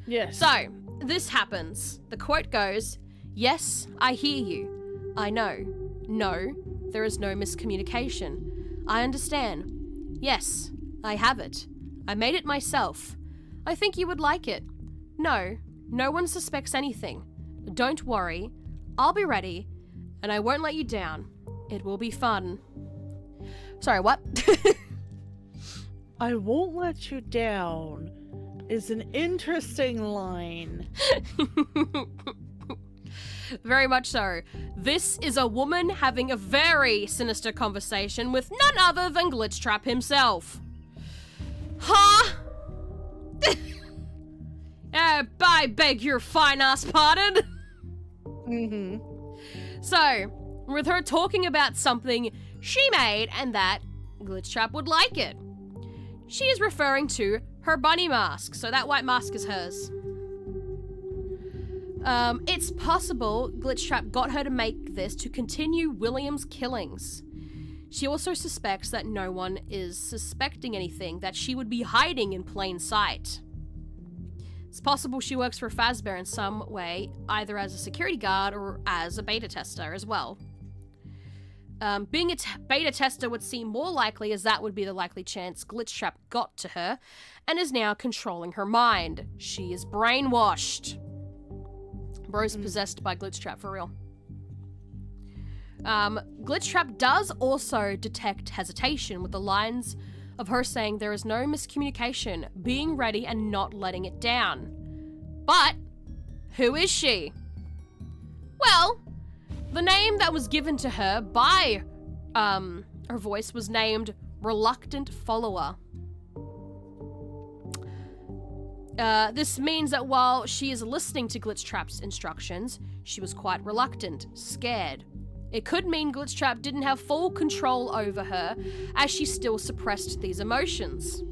Yes. So, this happens. The quote goes, "Yes, I hear you. I know. No, there is no miscommunication. I understand. Yes, I have it. I made it myself. I think you would like it. No, no one suspects anything. Don't worry. I'll be ready, and I won't let you down. It will be fun. Sorry, what? I won't let you down is an interesting line. Very much so. This is a woman having a very sinister conversation with none other than Glitchtrap himself. Huh? I beg your fine ass pardon. So, with her talking about something she made and that Glitchtrap would like it. She is referring to her bunny mask, so that white mask is hers. It's possible Glitchtrap got her to make this to continue William's killings. She also suspects that no one is suspecting anything, that she would be hiding in plain sight. It's possible she works for Fazbear in some way, either as a security guard or as a beta tester as well. Being a beta tester would seem more likely, as that would be the likely chance Glitchtrap got to her and is now controlling her mind. She is brainwashed. Bro's possessed by Glitchtrap for real. Glitchtrap does also detect hesitation with the lines of her saying there is no miscommunication, being ready and not letting it down. But who is she? Well, the name that was given to her by her voice was named Reluctant Follower. This means that while she is listening to Glitchtrap's instructions, she was quite reluctant, scared. It could mean Glitchtrap didn't have full control over her, as she still suppressed these emotions.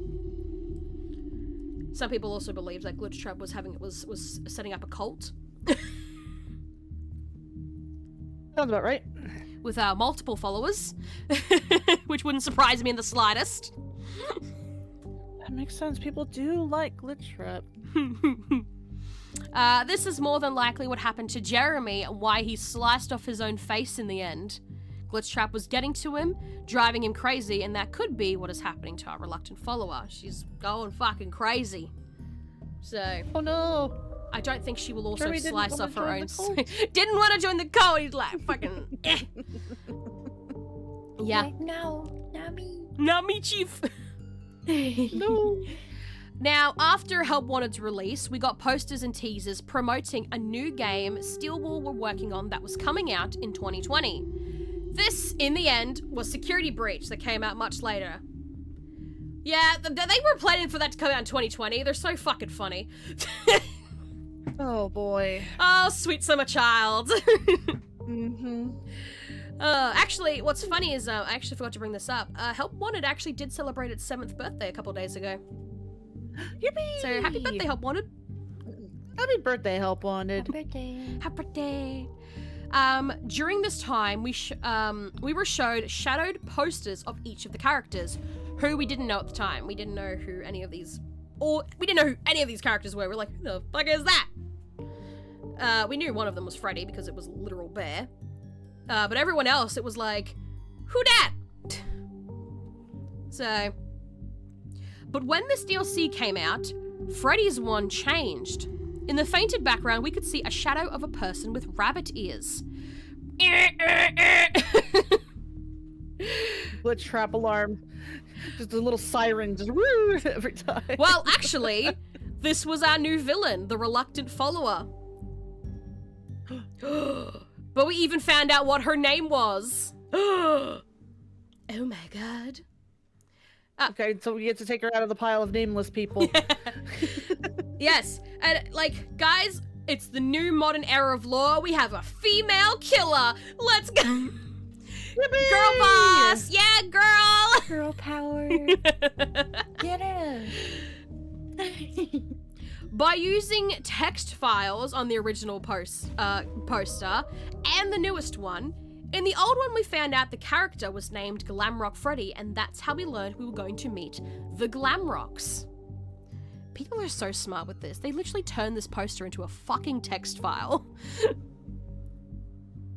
Some people also believe that Glitchtrap was setting up a cult. Sounds about right. With multiple followers, which wouldn't surprise me in the slightest. That makes sense. People do like Glitchtrap. This is more than likely what happened to Jeremy and why he sliced off his own face in the end. Glitchtrap was getting to him, driving him crazy, and that could be what is happening to our reluctant follower. She's going fucking crazy. So... Oh no! I don't think she will also Jeremy slice off her own... Didn't want to join the cult! He's like, fucking... Yeah. Like, no, not me. Not me, chief! No! Now, after Help Wanted's release, we got posters and teasers promoting a new game Steelwall were working on that was coming out in 2020. This, in the end, was Security Breach that came out much later. Yeah, they were planning for that to come out in 2020. They're so fucking funny. Oh boy. Oh, sweet summer child. Mm-hmm. Actually, what's funny is, I actually forgot to bring this up. Help Wanted actually did celebrate its 7th birthday a couple days ago. Yippee! So, happy birthday, Help Wanted. Happy birthday, Help Wanted. Happy birthday. Happy birthday. During this time, we were showed shadowed posters of each of the characters, who we didn't know at the time. We didn't know who any of these, or we didn't know who any of these characters were. We're like, who the fuck is that? We knew one of them was Freddy because it was a literal bear. But everyone else, it was like, who dat? So, but when this DLC came out, Freddy's one changed. In the fainted background, we could see a shadow of a person with rabbit ears. Glitchtrap alarm. Just a little siren, just woo every time. Well, actually, this was our new villain, the Reluctant Follower. But we even found out what her name was. Oh my god. Okay, so we get to take her out of the pile of nameless people. Yes, and like, guys, it's the new modern era of law. We have a female killer. Let's go. Yippee! Girl boss. Yeah, girl. Girl power. Get her. By using text files on the original poster and the newest one, in the old one we found out the character was named Glamrock Freddy, and that's how we learned we were going to meet the Glamrocks. People are so smart with this. They literally turned this poster into a fucking text file.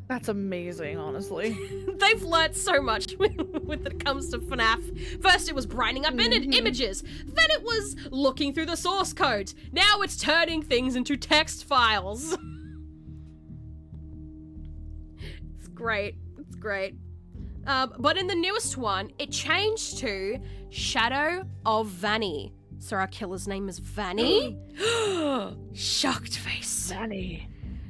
That's amazing, honestly. They've learnt so much when it comes to FNAF. First it was grinding up images, then it was looking through the source code. Now it's turning things into text files. It's great. It's great. But in the newest one, it changed to Shadow of Vanny. So our killer's name is Vanny? Shocked face. Vanny.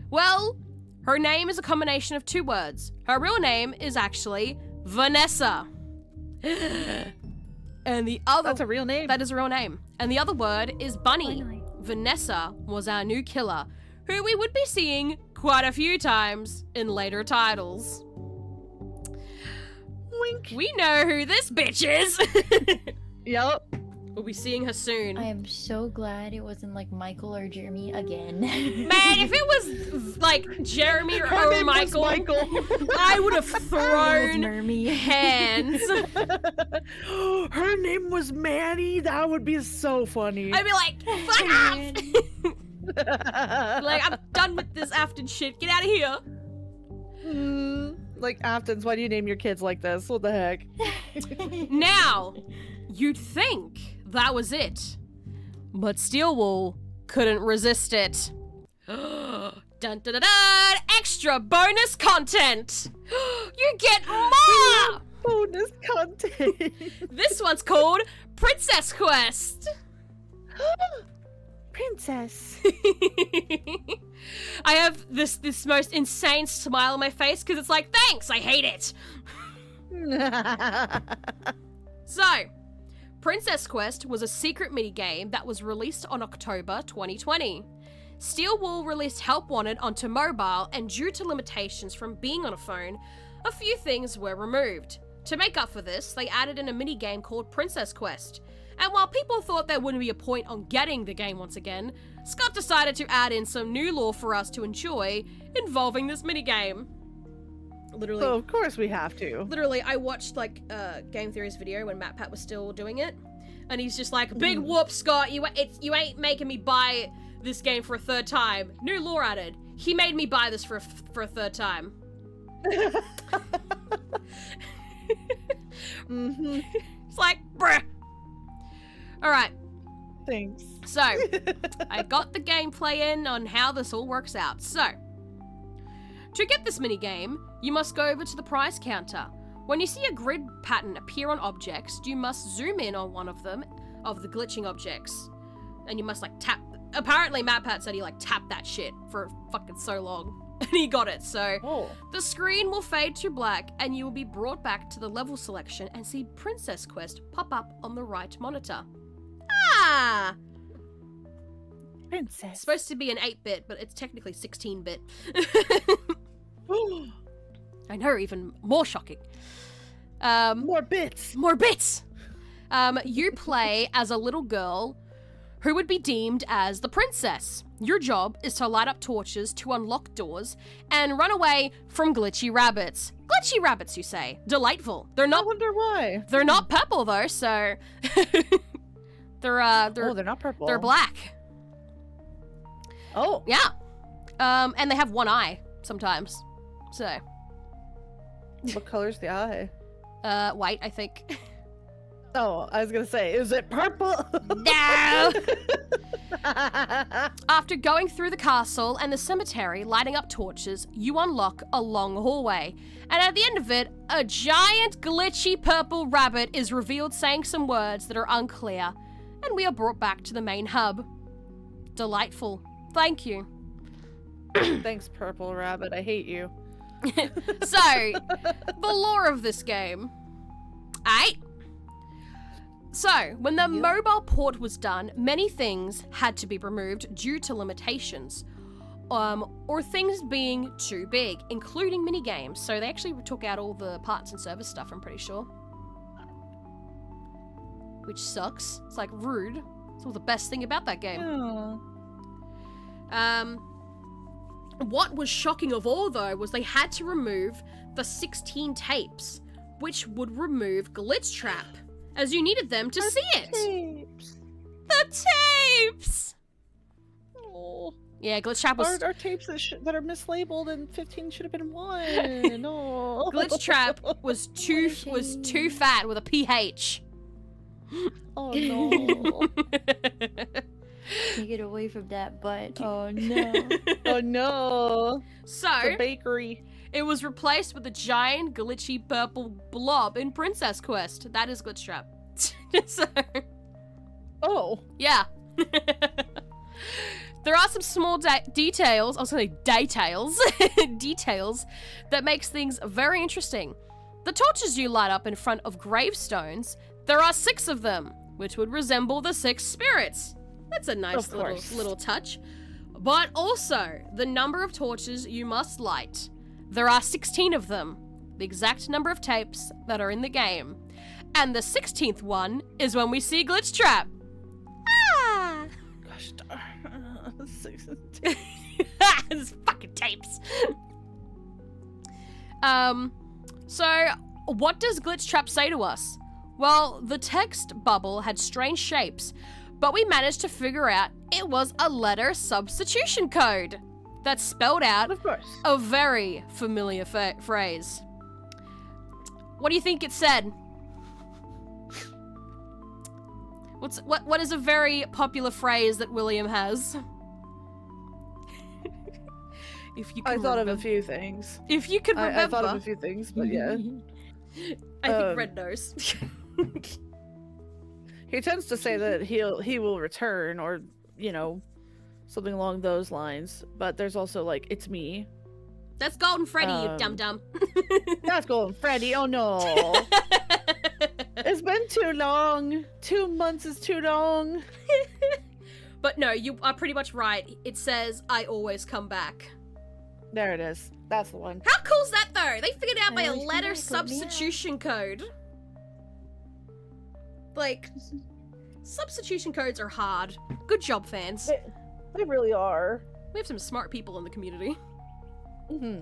Well, her name is a combination of two words. Her real name is actually Vanessa. And the other— That's a real name. That is a real name. And the other word is Bunny. Finally. Vanessa was our new killer, who we would be seeing quite a few times in later titles. Wink. We know who this bitch is. Yep. We'll be seeing her soon. I am so glad it wasn't like Michael or Jeremy again. Man, if it was like Jeremy or Her name was Michael, I would have thrown Mermy. hands. Her name was Manny. That would be so funny. I'd be like, fuck off! Like, I'm done with this Afton shit. Get out of here. Like Aftons, why do you name your kids like this? What the heck? Now, you'd think that was it. But Steelwool couldn't resist it. Dun dun dun dun! Extra bonus content! You get more! Bonus content. This one's called Princess Quest. Princess. I have this most insane smile on my face because it's like, thanks, I hate it. So, Princess Quest was a secret minigame that was released on October 2020. Steelwool released Help Wanted onto mobile, and due to limitations from being on a phone, a few things were removed. To make up for this, they added in a minigame called Princess Quest. And while people thought there wouldn't be a point on getting the game once again, Scott decided to add in some new lore for us to enjoy involving this minigame. Literally. So of course we have to. Literally, I watched like Game Theory's video when MatPat was still doing it, and he's just like, "Big whoop, Scott! You ain't making me buy this game for a third time. New lore added. He made me buy this for a third time." It's like, bruh. All right. Thanks. So, I got the gameplay in on how this all works out. So, to get this minigame, you must go over to the prize counter. When you see a grid pattern appear on objects, you must zoom in on one of them, of the glitching objects. And you must like tap, apparently MatPat said he like tapped that shit for fucking so long. And he got it, so the screen will fade to black and you will be brought back to the level selection and see Princess Quest pop up on the right monitor. Ah! Princess. It's supposed to be an 8-bit, but it's technically 16-bit. I know, even more shocking. More bits. More bits! You play as a little girl who would be deemed as the princess. Your job is to light up torches to unlock doors and run away from glitchy rabbits. Glitchy rabbits, you say? Delightful. They're I not. wonder why. They're not purple though, so they're not purple. They're black. Oh. Yeah. And they have one eye sometimes. So. What color's the eye? White, I think. Oh, I was gonna say, is it purple? No! After going through the castle and the cemetery, lighting up torches, you unlock a long hallway. And at the end of it, a giant glitchy purple rabbit is revealed saying some words that are unclear, and we are brought back to the main hub. Delightful. Thank you. Thanks, purple rabbit. I hate you. So, the lore of this game. Aight. So, when the mobile port was done, many things had to be removed due to limitations, or things being too big, including minigames. So they actually took out all the parts and service stuff, I'm pretty sure. Which sucks. It's like rude. It's all the best thing about that game. Oh. What was shocking of all, though, was they had to remove the 16 tapes, which would remove Glitchtrap, as you needed them to see it. Tapes. The tapes! Oh. Yeah, Glitchtrap was... Our tapes that are mislabeled and 15 should have been 1. No. Glitchtrap was too fat with a PH. Oh no. Can't get away from that butt. Oh no. Oh no. So, The bakery. it was replaced with a giant glitchy purple blob in Princess Quest. That is Glitchtrap. So, Oh. yeah. There are some small details, I was going to say details, details that makes things very interesting. The torches you light up in front of gravestones, there are 6 of them, which would resemble the 6 spirits. That's a nice little touch. But also, the number of torches you must light. There are 16 of them, the exact number of tapes that are in the game. And the 16th one is when we see Glitchtrap. Ah! Gosh darn. It's fucking tapes. So what does Glitchtrap say to us? Well, the text bubble had strange shapes, but we managed to figure out it was a letter substitution code that spelled out Of course. a very familiar phrase. What do you think it said? What is a very popular phrase that William has? If you can I thought of a remember. few things. If you could remember. I thought of a few things, but yeah. I think Red knows. He tends to say that he will return, or something along those lines. But there's also like, it's me. That's Golden Freddy, you dum-dum. That's Golden Freddy. Oh no. It's been too long. 2 months is too long. But no, you are pretty much right. It says, I always come back. There it is. That's the one. How cool's that though? They figured out by I a always come letter back, let me out. substitution code. Like, substitution codes are hard. Good job, fans. They really are. We have some smart people in the community. Mm-hmm.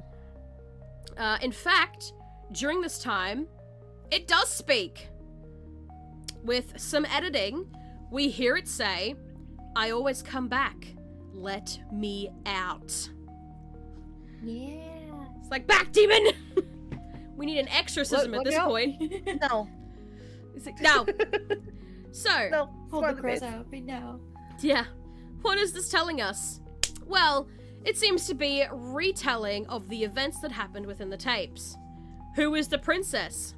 In fact, during this time, it does speak. With some editing, we hear it say, I always come back. Let me out. Yeah. It's like, back, demon! We need an exorcism Look at this out. point. No. It's like, no. So, No. Hold the Smiley cross face. out right now. yeah. What is this telling us? Well, it seems to be a retelling of the events that happened within the tapes. Who is the princess?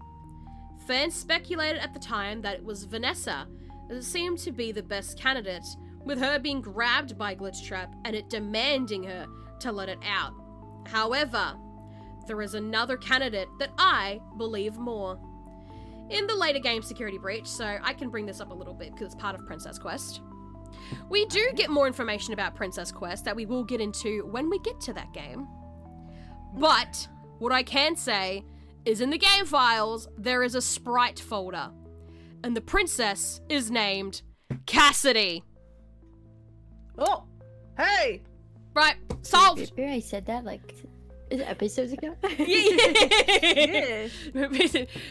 Fans speculated at the time that it was Vanessa, as it seemed to be the best candidate, with her being grabbed by Glitchtrap and it demanding her to let it out. However, there is another candidate that I believe more. In the later game Security Breach, so I can bring this up a little bit because it's part of Princess Quest, we do get more information about Princess Quest that we will get into when we get to that game. But what I can say is in the game files, there is a sprite folder, and the princess is named Cassidy. Oh. Hey. Right, solved. Remember I said that like episodes ago? Yeah.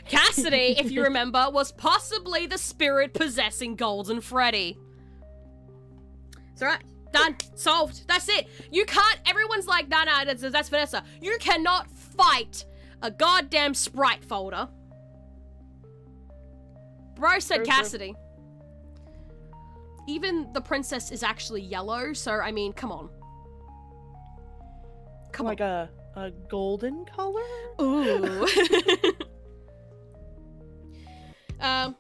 Cassidy, if you remember, was possibly the spirit possessing Golden Freddy. It's alright. Done. Solved. That's it. You can't. Everyone's like, nah, that's Vanessa. You cannot fight a goddamn sprite folder. Bro said True, true. Cassidy. Even the princess is actually yellow, so I mean, come on. Come Like a golden color? on. Ooh.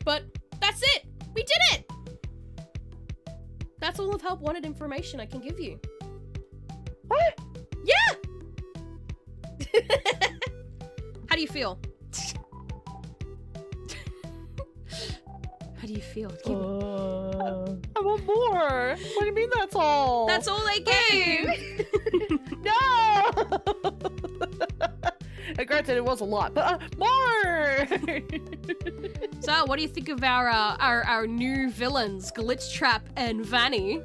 But that's it. We did it. That's all of help wanted information I can give you. What? Yeah. How do you feel? How do you feel? Give me- I want more. What do you mean that's all? That's all they gave. No! Granted, it was a lot, but more! So, what do you think of our new villains, Glitchtrap and Vanny?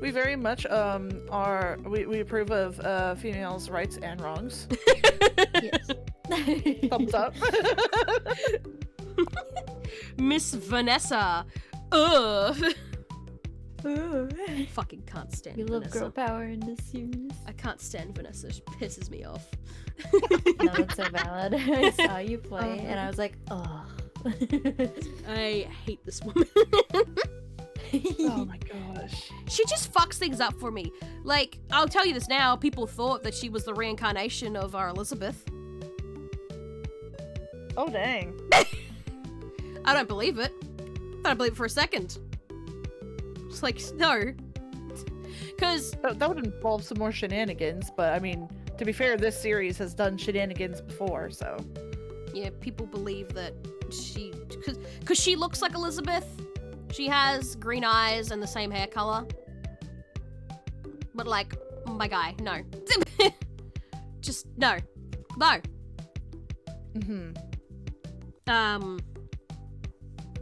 We very much we approve of females' rights and wrongs. Yes. Thumbs up. Miss Vanessa. Ugh. Ooh. Fucking can't stand You love Vanessa. girl power in this series. I can't stand Vanessa. She pisses me off. No, that's so valid. I saw you play, and I was like, oh. I hate this woman. Oh my gosh. She just fucks things up for me. Like, I'll tell you this now, people thought that she was the reincarnation of our Elizabeth. Oh dang. I don't believe it. I don't believe it for a second. It's like, no. Because, That would involve some more shenanigans, but I mean, to be fair, this series has done shenanigans before, so. yeah, people believe that she... Because she looks like Elizabeth. She has green eyes and the same hair color. But like, my guy, no. Just, no. No. Mm-hmm.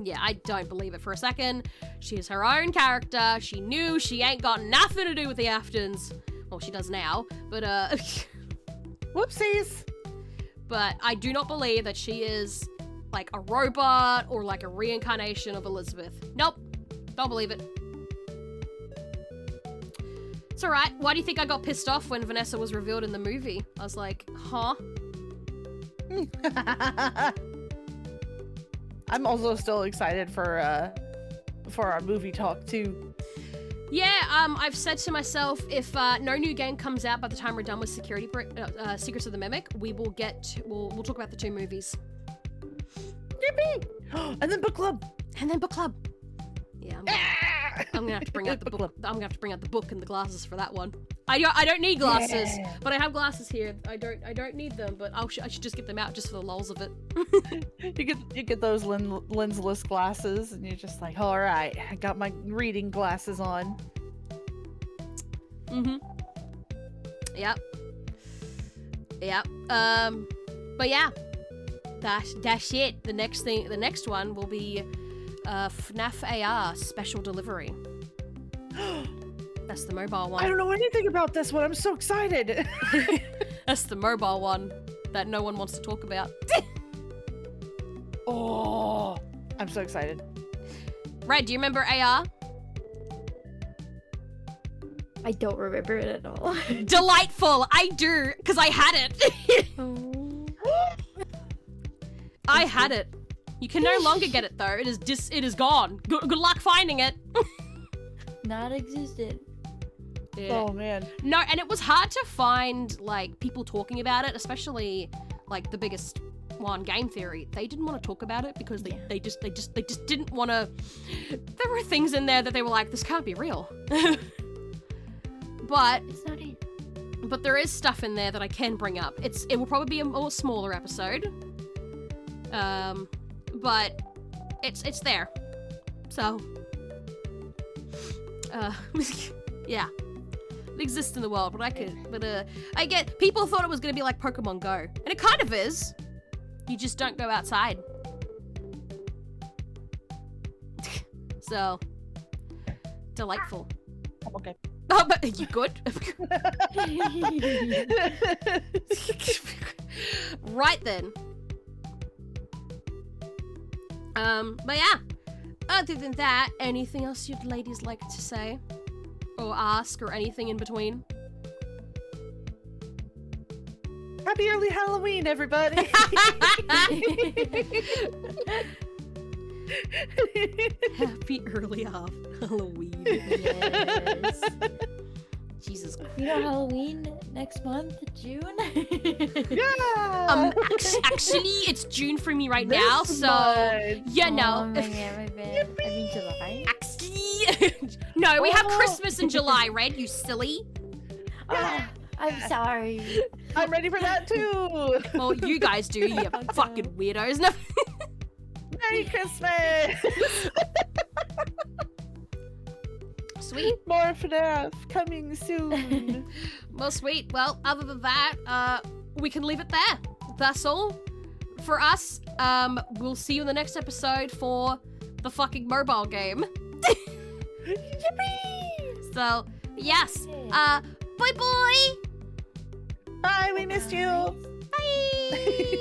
Yeah, I don't believe it for a second. She is her own character. She knew she ain't got nothing to do with the Aftons. Well, she does now, but Whoopsies. but I do not believe that she is like a robot or like a reincarnation of Elizabeth. Nope. Don't believe it. It's alright. Why do you think I got pissed off when Vanessa was revealed in the movie? I was like, huh? I'm also still excited for our movie talk too. Yeah, I've said to myself, if no new game comes out by the time we're done with Secrets of the Mimic, we will we'll talk about the 2 movies. Yippee! And then book club. And then book club. Yeah, I'm gonna have to bring out the book. I'm gonna have to bring out the book and the glasses for that one. I don't need glasses, Yeah. but I have glasses here. I don't need them, but I should just get them out just for the lulz of it. You get those lensless glasses, and you're just like, all right, I got my reading glasses on. Mm-hmm. Yep. Yep. But yeah, that's it. The next one will be FNAF AR special delivery. That's the mobile one. I don't know anything about this one. I'm so excited. That's the mobile one that no one wants to talk about. Oh, I'm so excited. Red, do you remember AR? I don't remember it at all. Delightful! I do, because I had it. Oh. I had it. You can no longer get it though. It is gone. Good luck finding it. Not existent. Yeah. Oh man. No, and it was hard to find like people talking about it, especially like the biggest one, Game Theory. They didn't want to talk about it because they just didn't want to. There were things in there that they were like, this can't be real. But It's not it. but there is stuff in there that I can bring up. It will probably be a more smaller episode. But it's there. So yeah. It exists in the world, but I get people thought it was gonna be like Pokemon Go. And it kind of is. You just don't go outside. So delightful. Okay. Oh, but you good? Right then. But yeah. Other than that, anything else you'd ladies like to say? Or ask, or anything in between? Happy early Halloween, everybody. Happy early Halloween. Yes. Jesus Christ. You know Halloween next month, June? Yeah. Actually, it's June for me right This now, so month. you Oh know. my god, my bad. I mean July. Actually, no, we have Oh. Christmas in July, Red. You silly. Ah, I'm sorry. I'm ready for that too. Well, you guys do, you fucking weirdos. No. Merry Christmas. Sweet. More FNAF coming soon. Well, sweet. Well, other than that, we can leave it there. That's all for us. We'll see you in the next episode for the fucking mobile game. Yippee! So, yes. Bye bye. Bye, we missed you. Bye.